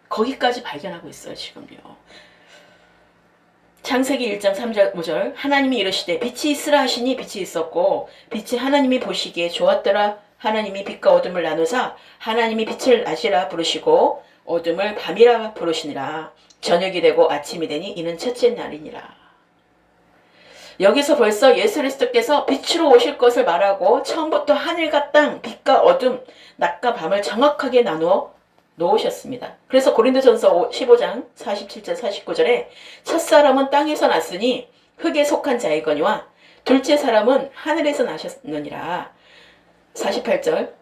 거기까지 발견하고 있어요, 지금요. 창세기 1장 3절 5절 하나님이 이르시되 빛이 있으라 하시니 빛이 있었고 빛이 하나님이 보시기에 좋았더라. 하나님이 빛과 어둠을 나누사 하나님이 빛을 낮이라 부르시고 어둠을 밤이라 부르시니라. 저녁이 되고 아침이 되니 이는 첫째 날이니라. 여기서 벌써 예수 그리스도께서 빛으로 오실 것을 말하고 처음부터 하늘과 땅, 빛과 어둠, 낮과 밤을 정확하게 나누어 놓으셨습니다. 그래서 고린도전서 15장 47절 49절에 첫사람은 땅에서 났으니 흙에 속한 자이거니와 둘째 사람은 하늘에서 나셨느니라. 48절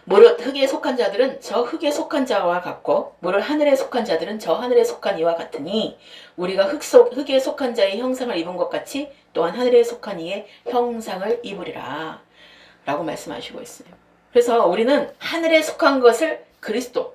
무릇 흙에 속한 자들은 저 흙에 속한 자와 같고 무릇 하늘에 속한 자들은 저 하늘에 속한 이와 같으니 우리가 흙에 속한 자의 형상을 입은 것 같이 또한 하늘에 속한 이의 형상을 입으리라 라고 말씀하시고 있어요. 그래서 우리는 하늘에 속한 것을 그리스도라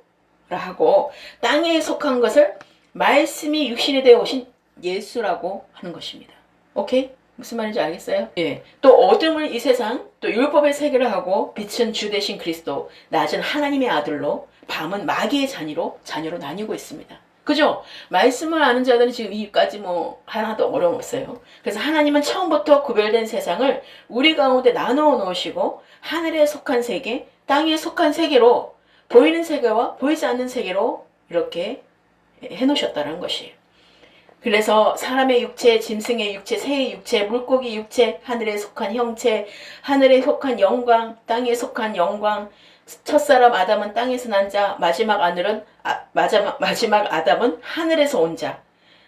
하고 땅에 속한 것을 말씀이 육신이 되어 오신 예수라고 하는 것입니다. 오케이? 무슨 말인지 알겠어요? 예. 또 어둠을 이 세상, 또 율법의 세계를 하고 빛은 주 되신 그리스도, 낮은 하나님의 아들로, 밤은 마귀의 자녀로 나뉘고 있습니다. 그죠? 말씀을 아는 자들은 지금 이까지 뭐 하나도 어려움 없어요. 그래서 하나님은 처음부터 구별된 세상을 우리 가운데 나누어 놓으시고 하늘에 속한 세계, 땅에 속한 세계로 보이는 세계와 보이지 않는 세계로 이렇게 해놓으셨다는 것이에요. 그래서 사람의 육체, 짐승의 육체, 새의 육체, 물고기 육체, 하늘에 속한 형체, 하늘에 속한 영광, 땅에 속한 영광, 첫사람 아담은 땅에서 난 자, 마지막 아담은 하늘에서 온 자,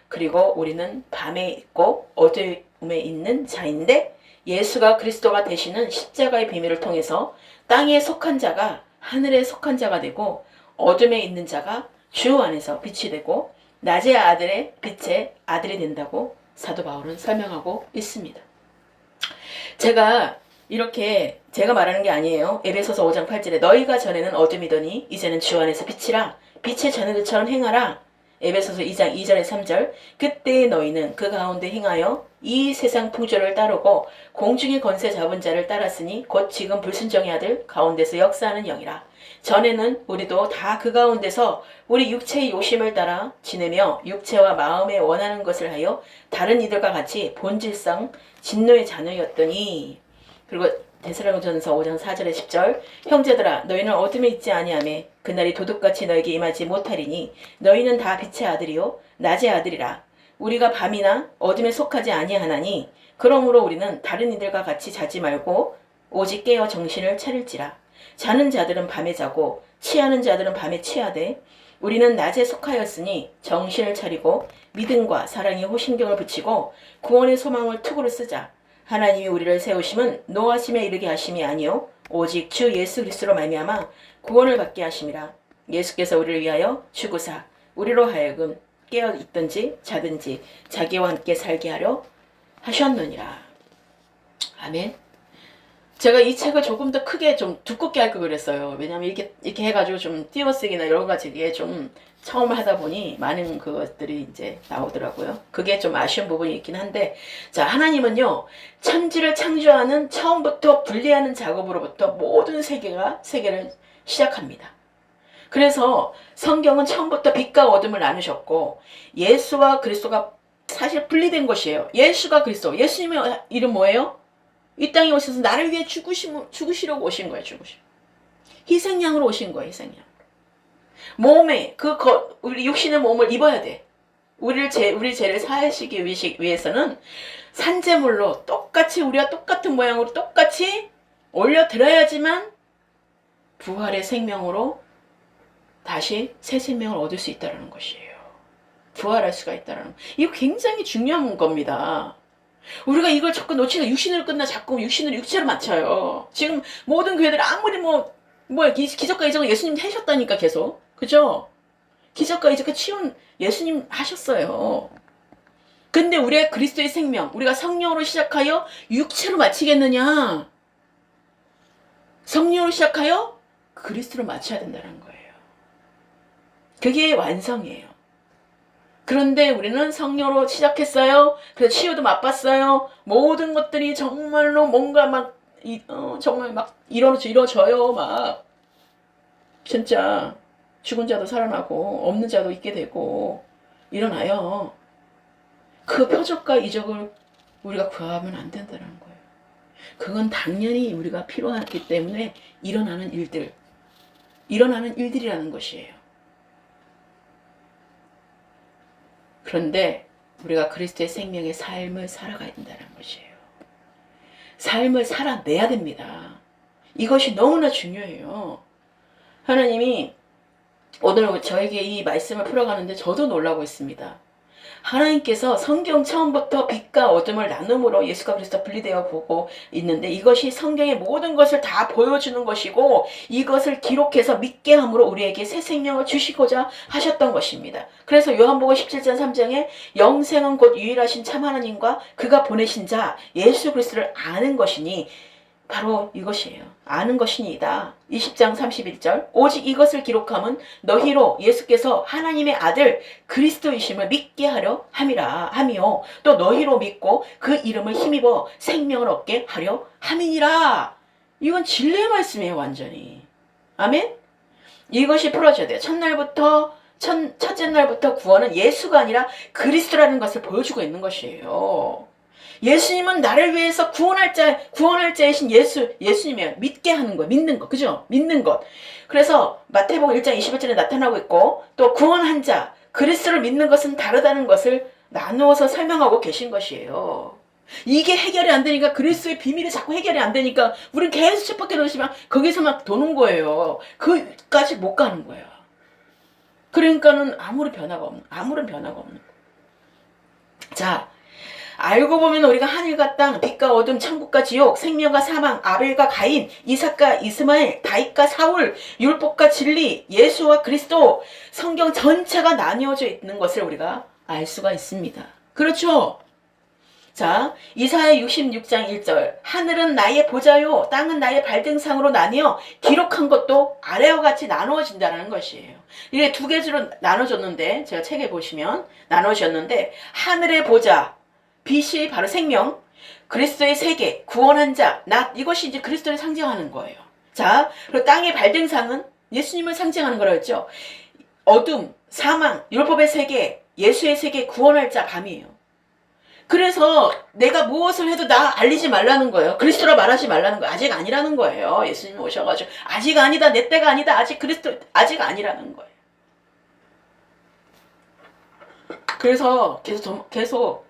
그리고 우리는 밤에 있고 어둠에 있는 자인데 예수가 그리스도가 되시는 십자가의 비밀을 통해서 땅에 속한 자가 하늘에 속한 자가 되고 어둠에 있는 자가 주 안에서 빛이 되고 낮의 아들의 빛의 아들이 된다고 사도 바울은 설명하고 있습니다. 제가 말하는 게 아니에요. 에베소서 5장 8절에 너희가 전에는 어둠이더니 이제는 주 안에서 빛이라 빛의 자녀들처럼 행하라. 에베소서 2장 2절에 3절 그때 너희는 그 가운데 행하여 이 세상 풍조를 따르고 공중의 권세 잡은 자를 따랐으니 곧 지금 불순종의 아들 가운데서 역사하는 영이라. 전에는 우리도 다 그 가운데서 우리 육체의 요심을 따라 지내며 육체와 마음에 원하는 것을 하여 다른 이들과 같이 본질상 진노의 자녀였더니. 그리고 데살로니가전서 5장 4절에 10절 형제들아 너희는 어둠에 있지 아니하며 그날이 도둑같이 너에게 임하지 못하리니 너희는 다 빛의 아들이요 낮의 아들이라. 우리가 밤이나 어둠에 속하지 아니하나니 그러므로 우리는 다른 이들과 같이 자지 말고 오직 깨어 정신을 차릴지라. 자는 자들은 밤에 자고 취하는 자들은 밤에 취하되 우리는 낮에 속하였으니 정신을 차리고 믿음과 사랑에 호신경을 붙이고 구원의 소망을 투구로 쓰자. 하나님이 우리를 세우심은 노하심에 이르게 하심이 아니요 오직 주 예수 그리스도로 말미암아 구원을 받게 하심이라. 예수께서 우리를 위하여 죽으사 우리로 하여금 깨어 있든지 자든지 자기와 함께 살게 하려 하셨느니라. 아멘. 제가 이 책을 조금 더 크게 좀 두껍게 할 걸 그랬어요. 왜냐면 이렇게 해가지고 좀 띄어쓰기나 여러 가지에 좀 처음 하다 보니 많은 그것들이 이제 나오더라고요. 그게 좀 아쉬운 부분이 있긴 한데, 자, 하나님은요, 천지를 창조하는 처음부터 분리하는 작업으로부터 모든 세계를 시작합니다. 그래서 성경은 처음부터 빛과 어둠을 나누셨고, 예수와 그리스도가 사실 분리된 것이에요. 예수가 그리스도. 예수님의 이름 뭐예요? 이 땅에 오셔서 나를 위해 죽으시려고 오신 거예요. 희생양으로 오신 거예요. 희생양. 몸에 우리 육신의 몸을 입어야 돼. 우리 죄를 사하시기 위해서는 산재물로 똑같이 우리와 똑같은 모양으로 똑같이 올려드려야지만 부활의 생명으로 다시 새 생명을 얻을 수 있다는 것이에요. 부활할 수가 있다는. 이거 굉장히 중요한 겁니다. 우리가 이걸 자꾸 놓치는, 육신으로 끝나 자꾸 육신을 육체로 맞춰요. 지금 모든 교회들이 아무리 기적과 이적을 예수님 하셨다니까 계속. 그죠? 기적과 이적과 치유는 예수님 하셨어요. 근데 우리의 그리스도의 생명, 우리가 성령으로 시작하여 육체로 마치겠느냐? 성령으로 시작하여 그리스도로 마쳐야 된다는 거예요. 그게 완성이에요. 그런데 우리는 성령으로 시작했어요. 그래서 치유도 맛봤어요. 모든 것들이 정말로 뭔가 정말 이루어져요. 막 진짜 죽은 자도 살아나고 없는 자도 있게 되고 일어나요. 그 표적과 이적을 우리가 구하면 안 된다는 거예요. 그건 당연히 우리가 필요하기 때문에 일어나는 일들이라는 것이에요. 그런데 우리가 그리스도의 생명의 삶을 살아가야 된다는 것이에요. 삶을 살아내야 됩니다. 이것이 너무나 중요해요. 하나님이 오늘 저에게 이 말씀을 풀어가는데 저도 놀라고 있습니다. 하나님께서 성경 처음부터 빛과 어둠을 나눔으로 예수가 그리스도 분리되어 보고 있는데, 이것이 성경의 모든 것을 다 보여주는 것이고 이것을 기록해서 믿게 함으로 우리에게 새 생명을 주시고자 하셨던 것입니다. 그래서 요한복음 17장 3장에 영생은 곧 유일하신 참 하나님과 그가 보내신 자 예수 그리스도를 아는 것이니, 바로 이것이에요. 아는 것이니이다. 20장 31절 오직 이것을 기록함은 너희로 예수께서 하나님의 아들 그리스도이심을 믿게 하려 함이요 또 너희로 믿고 그 이름을 힘입어 생명을 얻게 하려 함이니라. 이건 진리의 말씀이에요. 완전히. 아멘. 이것이 풀어져야 돼요. 첫째 날부터 구원은 예수가 아니라 그리스도라는 것을 보여주고 있는 것이에요. 예수님은 나를 위해서 구원할 자이신 예수님이에요. 믿게 하는 거예요. 믿는 거. 그죠? 믿는 것. 그래서 마태복음 1장 21절에 나타나고 있고, 또 구원한 자, 그리스도를 믿는 것은 다르다는 것을 나누어서 설명하고 계신 것이에요. 이게 해결이 안 되니까, 그리스도의 비밀이 자꾸 해결이 안 되니까 우린 계속 쳇바퀴 돌시면 거기서 막 도는 거예요. 그까지 못 가는 거예요. 그러니까는 아무런 변화가 없는. 자, 알고 보면 우리가 하늘과 땅, 빛과 어둠, 천국과 지옥, 생명과 사망, 아벨과 가인, 이삭과 이스마엘, 다윗과 사울, 율법과 진리, 예수와 그리스도, 성경 전체가 나뉘어져 있는 것을 우리가 알 수가 있습니다. 그렇죠? 자, 이사야 66장 1절 하늘은 나의 보좌요 땅은 나의 발등상으로 나뉘어 기록한 것도 아래와 같이 나누어진다는 것이에요. 이게 두 개로 나눠졌는데, 제가 책에 보시면 나눠졌는데, 하늘의 보좌, 빛이 바로 생명, 그리스도의 세계, 구원한 자, 이것이 이제 그리스도를 상징하는 거예요. 자, 그리고 땅의 발등상은 예수님을 상징하는 거라고 했죠. 어둠, 사망, 율법의 세계, 예수의 세계, 구원할 자, 밤이에요. 그래서 내가 무엇을 해도 나 알리지 말라는 거예요. 그리스도라 말하지 말라는 거예요. 아직 아니라는 거예요. 예수님이 오셔가지고 아직 아니다, 내 때가 아니다, 아직 아니라는 거예요. 그래서 계속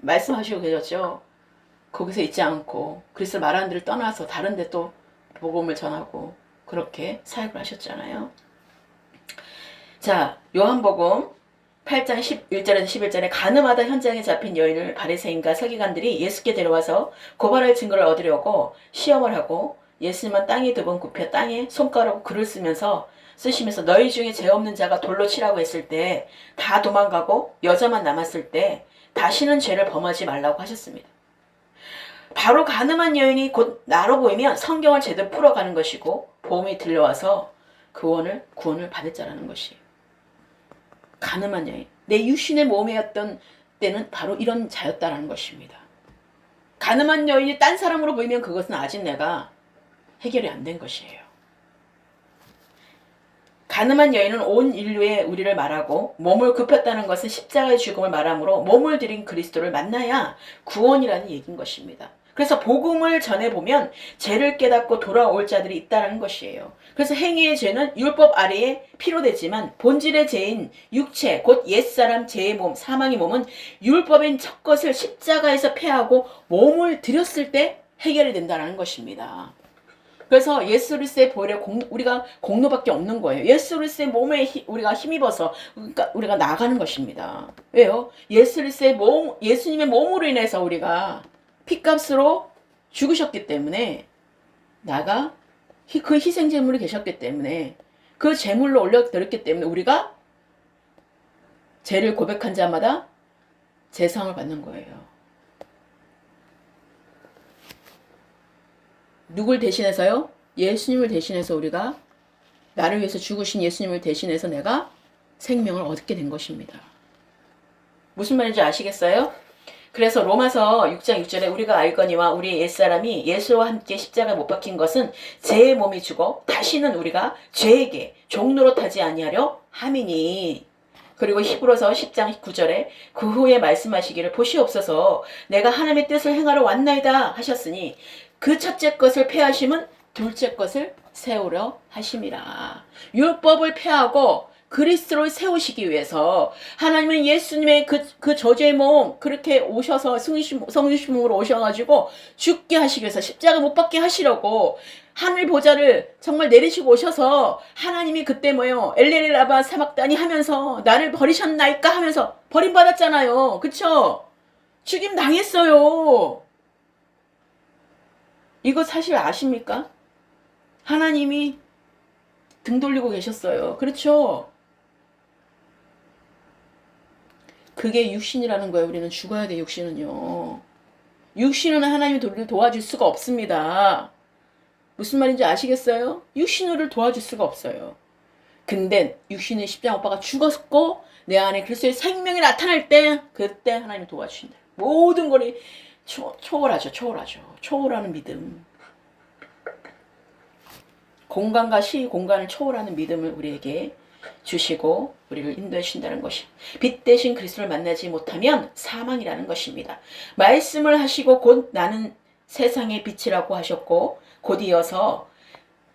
말씀하시고 계셨죠. 거기서 있지 않고 그리스도 말하는 데를 떠나서 다른 데 또 복음을 전하고 그렇게 사역을 하셨잖아요. 자, 요한복음 8장 11절에서 11절에 가늠하다 현장에 잡힌 여인을 바리새인과 서기관들이 예수께 데려와서 고발할 증거를 얻으려고 시험을 하고 예수님은 땅에 두 번 굽혀 땅에 손가락으로 글을 쓰시면서 너희 중에 죄 없는 자가 돌로 치라고 했을 때 다 도망가고 여자만 남았을 때 다시는 죄를 범하지 말라고 하셨습니다. 바로 가늠한 여인이 곧 나로 보이면 성경을 제대로 풀어가는 것이고 보험이 들려와서 구원을 받을 자라는 것이에요. 가늠한 여인. 내 육신의 몸이었던 때는 바로 이런 자였다라는 것입니다. 가늠한 여인이 딴 사람으로 보이면 그것은 아직 내가 해결이 안 된 것이에요. 가늠한 여인은 온 인류에 우리를 말하고 몸을 굽혔다는 것은 십자가의 죽음을 말하므로 몸을 들인 그리스도를 만나야 구원이라는 얘기인 것입니다. 그래서 복음을 전해보면 죄를 깨닫고 돌아올 자들이 있다는 것이에요. 그래서 행위의 죄는 율법 아래에 피로 되지만 본질의 죄인 육체 곧 옛사람 죄의 몸 사망의 몸은 율법인 첫 것을 십자가에서 패하고 몸을 들였을 때 해결이 된다는 것입니다. 그래서 예수 그리스도의 보혈에 우리가 공로밖에 없는 거예요. 예수 그리스도의 몸에 우리가 힘입어서 우리가 나가는 것입니다. 왜요? 예수 그리스도의 예수님의 몸으로 인해서 우리가 피값으로 죽으셨기 때문에 그 희생 제물이 계셨기 때문에 그 제물로 올려드렸기 때문에 우리가 죄를 고백한 자마다 제상을 받는 거예요. 누굴 대신해서요? 예수님을 대신해서 우리가 나를 위해서 죽으신 예수님을 대신해서 내가 생명을 얻게 된 것입니다. 무슨 말인지 아시겠어요? 그래서 로마서 6장 6절에 우리가 알거니와 우리 옛사람이 예수와 함께 십자가에 못 박힌 것은 죄의 몸이 죽어 다시는 우리가 죄에게 종노릇 하지 아니하려 함이니. 그리고 히브리서 10장 9절에 그 후에 말씀하시기를 보시옵소서 내가 하나님의 뜻을 행하러 왔나이다 하셨으니 그 첫째 것을 폐하심은 둘째 것을 세우려 하심이라. 율법을 폐하고 그리스도를 세우시기 위해서 하나님은 예수님의 그 저주의 몸 그렇게 오셔서 성육신몸으로 오셔가지고 죽게 하시기 위해서 십자가 못 박게 하시려고 하늘 보좌를 정말 내리시고 오셔서 하나님이 그때 엘레리라바 사막다니 하면서 나를 버리셨나이까 하면서 버림받았잖아요. 그쵸? 죽임 당했어요. 이거 사실 아십니까? 하나님이 등 돌리고 계셨어요. 그렇죠? 그게 육신이라는 거예요. 우리는 죽어야 돼, 육신은요. 육신은 하나님이 우리를 도와줄 수가 없습니다. 무슨 말인지 아시겠어요? 육신은 우리를 도와줄 수가 없어요. 근데 육신의 십자가 오빠가 죽었고 내 안에 그리스도의 생명이 나타날 때 그때 하나님이 도와주신다. 모든 것이 초월하죠. 초월하는 믿음. 공간과 시공간을 초월하는 믿음을 우리에게 주시고 우리를 인도해 주신다는 것이 빛 대신 그리스도를 만나지 못하면 사망이라는 것입니다. 말씀을 하시고 곧 나는 세상의 빛이라고 하셨고 곧 이어서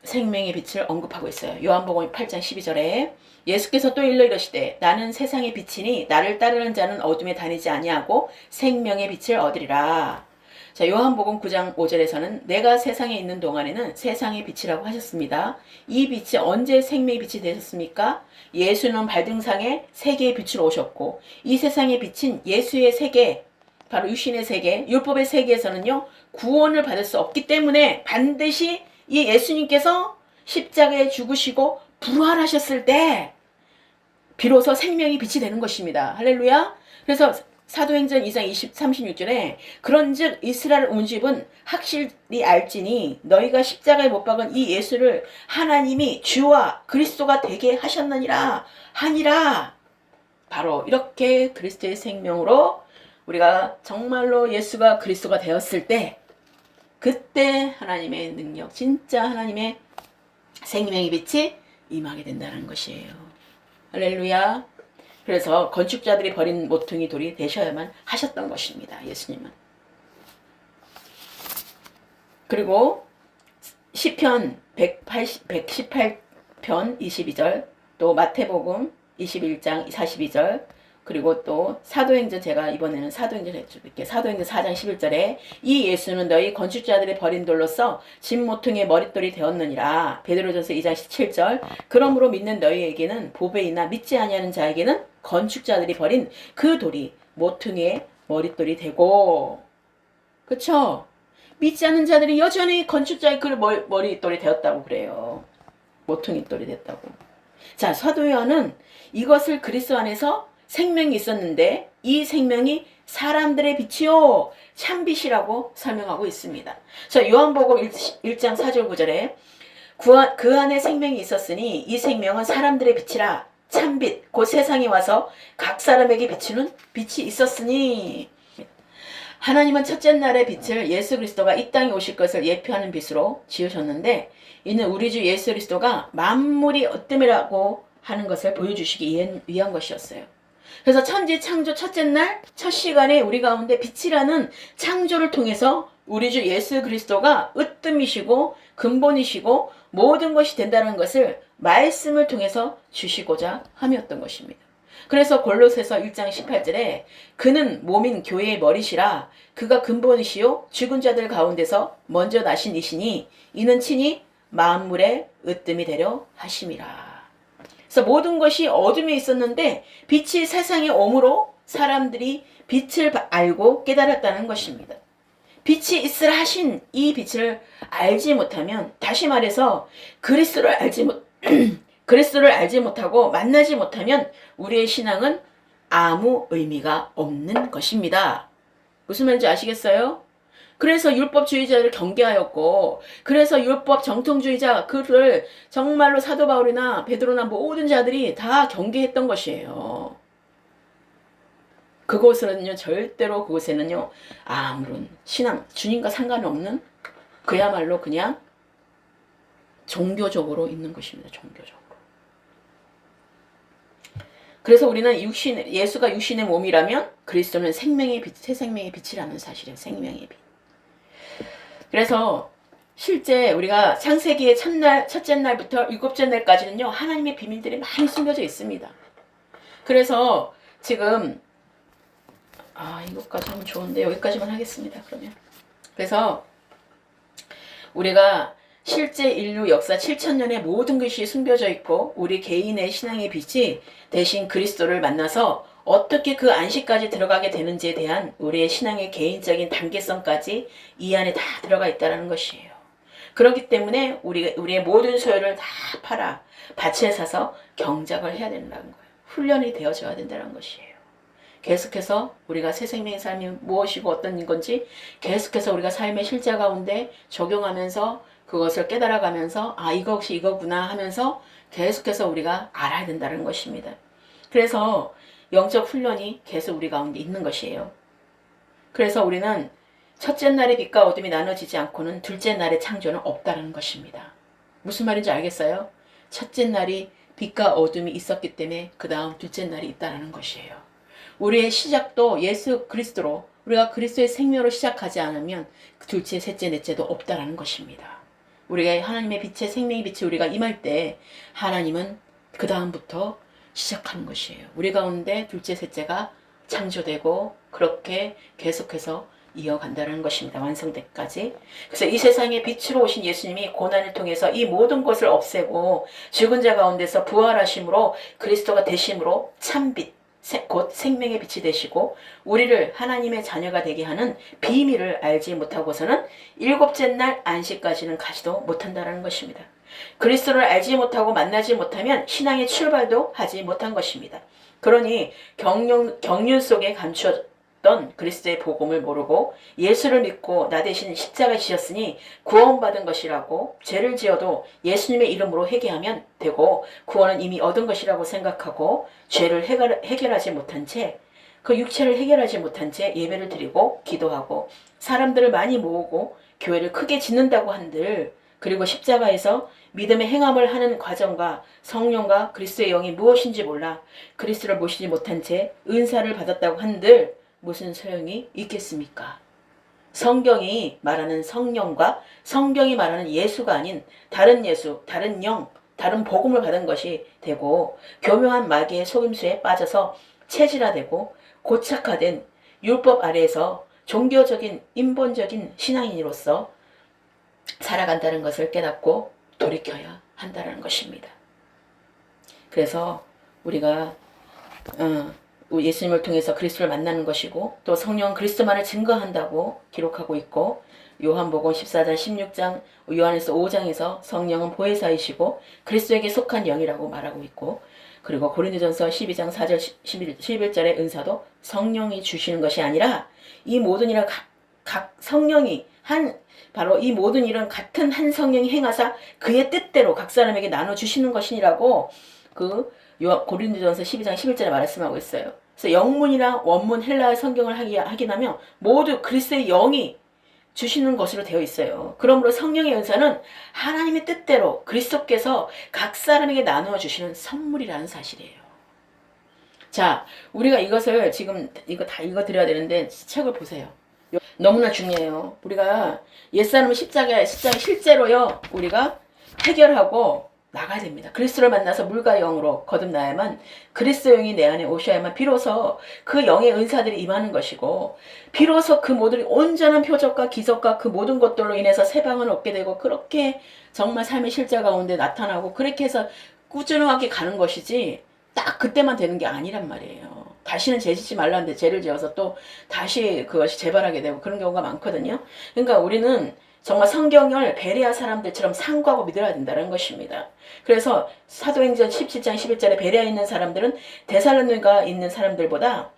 생명의 빛을 언급하고 있어요. 요한복음 8장 12절에 예수께서 또 일러 이르시되 나는 세상의 빛이니 나를 따르는 자는 어둠에 다니지 아니하고 생명의 빛을 얻으리라. 자, 요한복음 9장 5절에서는 내가 세상에 있는 동안에는 세상의 빛이라고 하셨습니다. 이 빛이 언제 생명의 빛이 되셨습니까? 예수는 발등상에 세계의 빛으로 오셨고 이 세상의 빛인 예수의 세계, 바로 육신의 세계, 율법의 세계에서는요 구원을 받을 수 없기 때문에 반드시 이 예수님께서 십자가에 죽으시고 부활하셨을 때 비로소 생명이 빛이 되는 것입니다. 할렐루야. 그래서 사도행전 2장 36절에 그런즉 이스라엘 온 집은 확실히 알지니 너희가 십자가에 못 박은 이 예수를 하나님이 주와 그리스도가 되게 하셨느니라 하니라. 바로 이렇게 그리스도의 생명으로 우리가 정말로 예수가 그리스도가 되었을 때 그때 하나님의 능력, 진짜 하나님의 생명의 빛이 임하게 된다는 것이에요. 할렐루야. 그래서 건축자들이 버린 모퉁이 돌이 되셔야만 하셨던 것입니다. 예수님은. 그리고 시편 118편 22절, 또 마태복음 21장 42절, 그리고 또 사도행전, 제가 이번에는 사도행전 해줄게. 사도행전 4장 11절에 이 예수는 너희 건축자들이 버린 돌로서 집 모퉁이의 머릿돌이 되었느니라. 베드로전서 2장 17절 그러므로 믿는 너희에게는 보배이나 믿지 아니하는 자에게는 건축자들이 버린 그 돌이 모퉁이의 머릿돌이 되고. 그쵸? 믿지 않는 자들이 여전히 건축자의 그 머리돌이 되었다고 그래요. 모퉁이돌이 됐다고. 자, 사도 요한은 이것을 그리스도 안에서 생명이 있었는데 이 생명이 사람들의 빛이요 참빛이라고 설명하고 있습니다. 자, 요한복음 1장 4절 9절에 그 안에 생명이 있었으니 이 생명은 사람들의 빛이라 참빛 곧 세상에 와서 각 사람에게 비추는 빛이 있었으니 하나님은 첫째 날의 빛을 예수 그리스도가 이 땅에 오실 것을 예표하는 빛으로 지으셨는데 이는 우리 주 예수 그리스도가 만물이 어뜸이라고 하는 것을 보여주시기 위한 것이었어요. 그래서 천지 창조 첫째 날 첫 시간에 우리 가운데 빛이라는 창조를 통해서 우리 주 예수 그리스도가 으뜸이시고 근본이시고 모든 것이 된다는 것을 말씀을 통해서 주시고자 함이었던 것입니다. 그래서 골로새서 1장 18절에 그는 몸인 교회의 머리시라 그가 근본이시요 죽은 자들 가운데서 먼저 나신 이시니 이는 친히 만물의 으뜸이 되려 하심이라. 그래서 모든 것이 어둠에 있었는데 빛이 세상에 오므로 사람들이 빛을 알고 깨달았다는 것입니다. 빛이 있으라 하신 이 빛을 알지 못하면 다시 말해서 그리스도를 알지 못하고 만나지 못하면 우리의 신앙은 아무 의미가 없는 것입니다. 무슨 말인지 아시겠어요? 그래서 율법주의자를 경계하였고 그래서 율법 정통주의자 그를 정말로 사도 바울이나 베드로나 모든 자들이 다 경계했던 것이에요. 그곳에는요 절대로 아무런 신앙 주님과 상관없는 그야말로 그냥 종교적으로 있는 것입니다. 종교적으로. 그래서 우리는 예수가 육신의 몸이라면 그리스도는 생명의 빛, 새 생명의 빛이라는 사실이에요. 생명의 빛. 그래서 실제 우리가 창세기의 첫째 날부터 일곱째 날까지는요 하나님의 비밀들이 많이 숨겨져 있습니다. 그래서 지금 이것까지 하면 좋은데 여기까지만 하겠습니다. 그러면 그래서 우리가 실제 인류 역사 7,000년의 모든 것이 숨겨져 있고 우리 개인의 신앙의 빛이 대신 그리스도를 만나서 어떻게 그 안식까지 들어가게 되는지에 대한 우리의 신앙의 개인적인 단계성까지 이 안에 다 들어가 있다는 것이에요. 그렇기 때문에 우리의 모든 소유를 다 팔아 밭에 사서 경작을 해야 된다는 거예요. 훈련이 되어져야 된다는 것이에요. 계속해서 우리가 새 생명의 삶이 무엇이고 어떤 건지 계속해서 우리가 삶의 실제 가운데 적용하면서 그것을 깨달아가면서 이것이 이거구나 하면서 계속해서 우리가 알아야 된다는 것입니다. 그래서 영적 훈련이 계속 우리 가운데 있는 것이에요. 그래서 우리는 첫째 날의 빛과 어둠이 나눠지지 않고는 둘째 날의 창조는 없다는 것입니다. 무슨 말인지 알겠어요? 첫째 날이 빛과 어둠이 있었기 때문에 그 다음 둘째 날이 있다는 것이에요. 우리의 시작도 예수 그리스도로 우리가 그리스도의 생명으로 시작하지 않으면 둘째, 셋째, 넷째도 없다는 것입니다. 우리가 하나님의 빛의 생명의 빛이 우리가 임할 때 하나님은 그 다음부터 시작하는 것이에요. 우리 가운데 둘째, 셋째가 창조되고 그렇게 계속해서 이어간다는 것입니다. 완성되기까지. 그래서 이 세상에 빛으로 오신 예수님이 고난을 통해서 이 모든 것을 없애고 죽은 자 가운데서 부활하심으로 그리스도가 되심으로 참빛 곧 생명의 빛이 되시고 우리를 하나님의 자녀가 되게 하는 비밀을 알지 못하고서는 일곱째 날 안식까지는 가지도 못한다는 것입니다. 그리스도를 알지 못하고 만나지 못하면 신앙의 출발도 하지 못한 것입니다. 그러니 경륜 속에 감추었던 그리스도의 복음을 모르고 예수를 믿고 나 대신 십자가 지셨으니 구원받은 것이라고 죄를 지어도 예수님의 이름으로 회개하면 되고 구원은 이미 얻은 것이라고 생각하고 죄를 해결하지 못한 채 그 육체를 해결하지 못한 채 예배를 드리고 기도하고 사람들을 많이 모으고 교회를 크게 짓는다고 한들 그리고 십자가에서 믿음의 행함을 하는 과정과 성령과 그리스도의 영이 무엇인지 몰라 그리스도를 모시지 못한 채 은사를 받았다고 한들 무슨 소용이 있겠습니까? 성경이 말하는 성령과 성경이 말하는 예수가 아닌 다른 예수, 다른 영, 다른 복음을 받은 것이 되고 교묘한 마귀의 속임수에 빠져서 체질화되고 고착화된 율법 아래에서 종교적인 인본적인 신앙인으로서 살아간다는 것을 깨닫고 돌이켜야 한다는 것입니다. 그래서 우리가 예수님을 통해서 그리스도를 만나는 것이고 또 성령 그리스도만을 증거한다고 기록하고 있고 요한복음 14장 16장 요한에서 5장에서 성령은 보혜사이시고 그리스도에게 속한 영이라고 말하고 있고, 그리고 고린도전서 12장 4절 11절의 은사도 성령이 주시는 것이 아니라 이 모든 일은 각 성령이 바로 이 모든 일은 같은 한 성령이 행하사 그의 뜻대로 각 사람에게 나눠주시는 것이니라고 고린도전서 12장 11절에 말씀하고 있어요. 그래서 영문이나 원문 헬라어 성경을 확인하면 모두 그리스도의 영이 주시는 것으로 되어 있어요. 그러므로 성령의 은사는 하나님의 뜻대로 그리스도께서 각 사람에게 나누어 주시는 선물이라는 사실이에요. 자, 우리가 이것을 지금 이거 드려야 되는데 책을 보세요. 너무나 중요해요. 우리가 옛사람은 십자가 실제로요, 우리가 해결하고 나가야 됩니다. 그리스도를 만나서 물과 영으로 거듭나야만, 그리스도 영이 내 안에 오셔야만 비로소 그 영의 은사들이 임하는 것이고, 비로소 그 모든 온전한 표적과 기적과 그 모든 것들로 인해서 세방을 얻게 되고, 그렇게 정말 삶의 실제 가운데 나타나고, 그렇게 해서 꾸준하게 가는 것이지 딱 그때만 되는 게 아니란 말이에요. 다시는 죄 짓지 말라는데 죄를 지어서 또 다시 그것이 재발하게 되고 그런 경우가 많거든요. 그러니까 우리는 정말 성경을 베레아 사람들처럼 상고하고 믿어야 된다는 것입니다. 그래서 사도행전 17장 11절에 베레아에 있는 사람들은 데살로니가 있는 사람들보다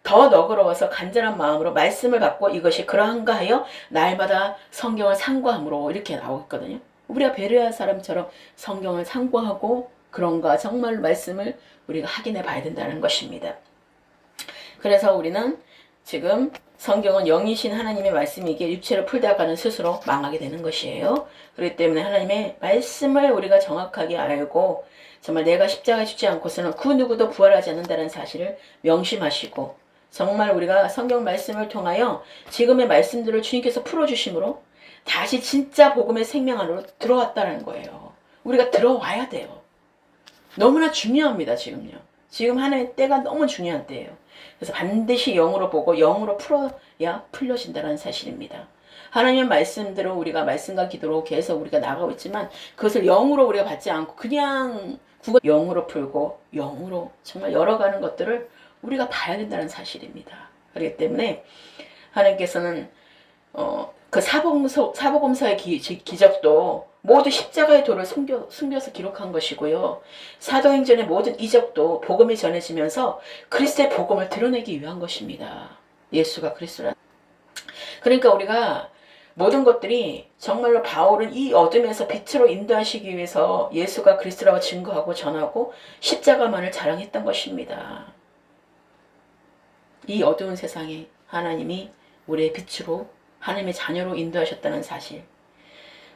더 너그러워서 간절한 마음으로 말씀을 받고 이것이 그러한가 하여 날마다 성경을 상고함으로 이렇게 나오고 있거든요. 우리가 베레아 사람처럼 성경을 상고하고 그런가 정말 말씀을 우리가 확인해 봐야 된다는 것입니다. 그래서 우리는 지금 성경은 영이신 하나님의 말씀이기에 육체로 풀다가는 스스로 망하게 되는 것이에요. 그렇기 때문에 하나님의 말씀을 우리가 정확하게 알고 정말 내가 십자가에 죽지 않고서는 그 누구도 부활하지 않는다는 사실을 명심하시고, 정말 우리가 성경 말씀을 통하여 지금의 말씀들을 주님께서 풀어주심으로 다시 진짜 복음의 생명 안으로 들어왔다는 거예요. 우리가 들어와야 돼요. 너무나 중요합니다. 지금 하나의 때가 너무 중요한 때예요. 그래서 반드시 영으로 보고 영으로 풀어야 풀려진다는 사실입니다. 하나님의 말씀대로 우리가 말씀과 기도로 계속 우리가 나가고 있지만 그것을 영으로 우리가 받지 않고 그냥 영으로 풀고 영으로 정말 열어가는 것들을 우리가 봐야 된다는 사실입니다. 그렇기 때문에 하나님께서는 그 사복음서의 기적도 모두 십자가의 도를 숨겨서 기록한 것이고요. 사도행전의 모든 이적도 복음이 전해지면서 그리스도의 복음을 드러내기 위한 것입니다. 예수가 그리스도라. 그러니까 우리가 모든 것들이 정말로 바울은 이 어둠에서 빛으로 인도하시기 위해서 예수가 그리스도라고 증거하고 전하고 십자가만을 자랑했던 것입니다. 이 어두운 세상에 하나님이 우리의 빛으로 하나님의 자녀로 인도하셨다는 사실,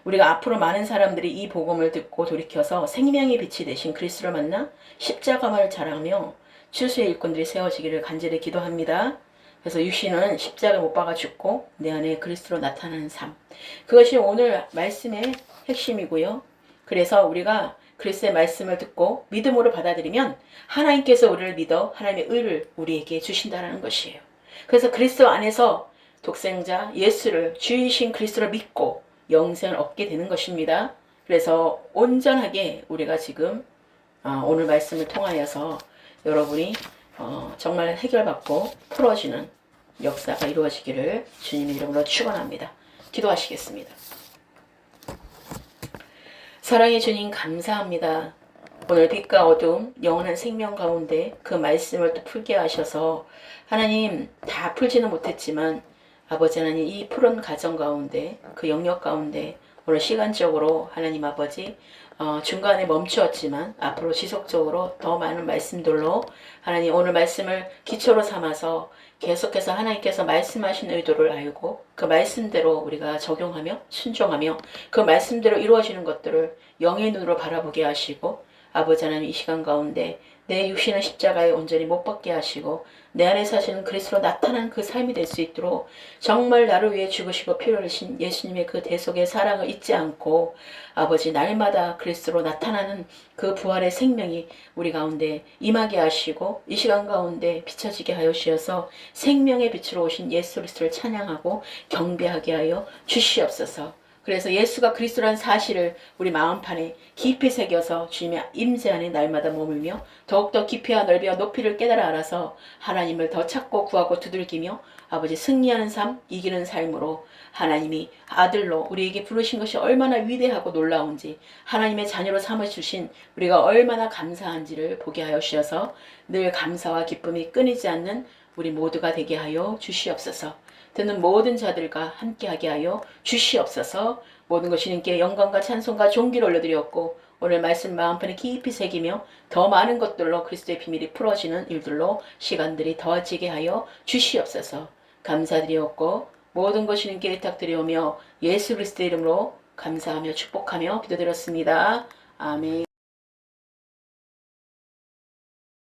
우리가 앞으로 많은 사람들이 이 복음을 듣고 돌이켜서 생명의 빛이 되신 그리스도를 만나 십자가만을 자랑하며 추수의 일꾼들이 세워지기를 간절히 기도합니다. 그래서 유씨는 십자가에 못 박아 죽고 내 안에 그리스도로 나타나는 삶, 그것이 오늘 말씀의 핵심이고요. 그래서 우리가 그리스도의 말씀을 듣고 믿음으로 받아들이면 하나님께서 우리를 믿어 하나님의 의를 우리에게 주신다는 것이에요. 그래서 그리스도 안에서 독생자 예수를, 주이신 그리스도를 믿고 영생을 얻게 되는 것입니다. 그래서 온전하게 우리가 지금 오늘 말씀을 통하여서 여러분이 정말 해결받고 풀어지는 역사가 이루어지기를 주님의 이름으로 축원합니다. 기도하시겠습니다. 사랑의 주님, 감사합니다. 오늘 빛과 어둠, 영원한 생명 가운데 그 말씀을 또 풀게 하셔서 하나님, 다 풀지는 못했지만 아버지 하나님, 이 푸른 가정 가운데, 그 영역 가운데 오늘 시간적으로 하나님 아버지 중간에 멈추었지만 앞으로 지속적으로 더 많은 말씀들로 하나님 오늘 말씀을 기초로 삼아서 계속해서 하나님께서 말씀하신 의도를 알고 그 말씀대로 우리가 적용하며 순종하며 그 말씀대로 이루어지는 것들을 영의 눈으로 바라보게 하시고, 아버지 하나님, 이 시간 가운데 내 육신의 십자가에 온전히 못 박게 하시고 내 안에 사시는 그리스도로 나타나는 그 삶이 될 수 있도록 정말 나를 위해 죽으시고 피 흘리신 예수님의 그 대속의 사랑을 잊지 않고 아버지, 날마다 그리스도로 나타나는 그 부활의 생명이 우리 가운데 임하게 하시고 이 시간 가운데 비춰지게 하여 주셔서 생명의 빛으로 오신 예수 그리스도를 찬양하고 경배하게 하여 주시옵소서. 그래서 예수가 그리스도라는 사실을 우리 마음판에 깊이 새겨서 주님의 임재 안에 날마다 머물며 더욱더 깊이와 넓이와 높이를 깨달아 알아서 하나님을 더 찾고 구하고 두들기며 아버지 승리하는 삶, 이기는 삶으로 하나님이 아들로 우리에게 부르신 것이 얼마나 위대하고 놀라운지 하나님의 자녀로 삼아주신 우리가 얼마나 감사한지를 보게 하여 주셔서 늘 감사와 기쁨이 끊이지 않는 우리 모두가 되게 하여 주시옵소서. 듣는 모든 자들과 함께하게 하여 주시옵소서. 모든 것이 주님께 영광과 찬송과 존귀를 올려드렸고 오늘 말씀 마음판에 깊이 새기며 더 많은 것들로 그리스도의 비밀이 풀어지는 일들로 시간들이 더해지게 하여 주시옵소서. 감사드리옵고 모든 것이 주님께 의탁드리오며 예수 그리스도의 이름으로 감사하며 축복하며 기도드렸습니다. 아멘.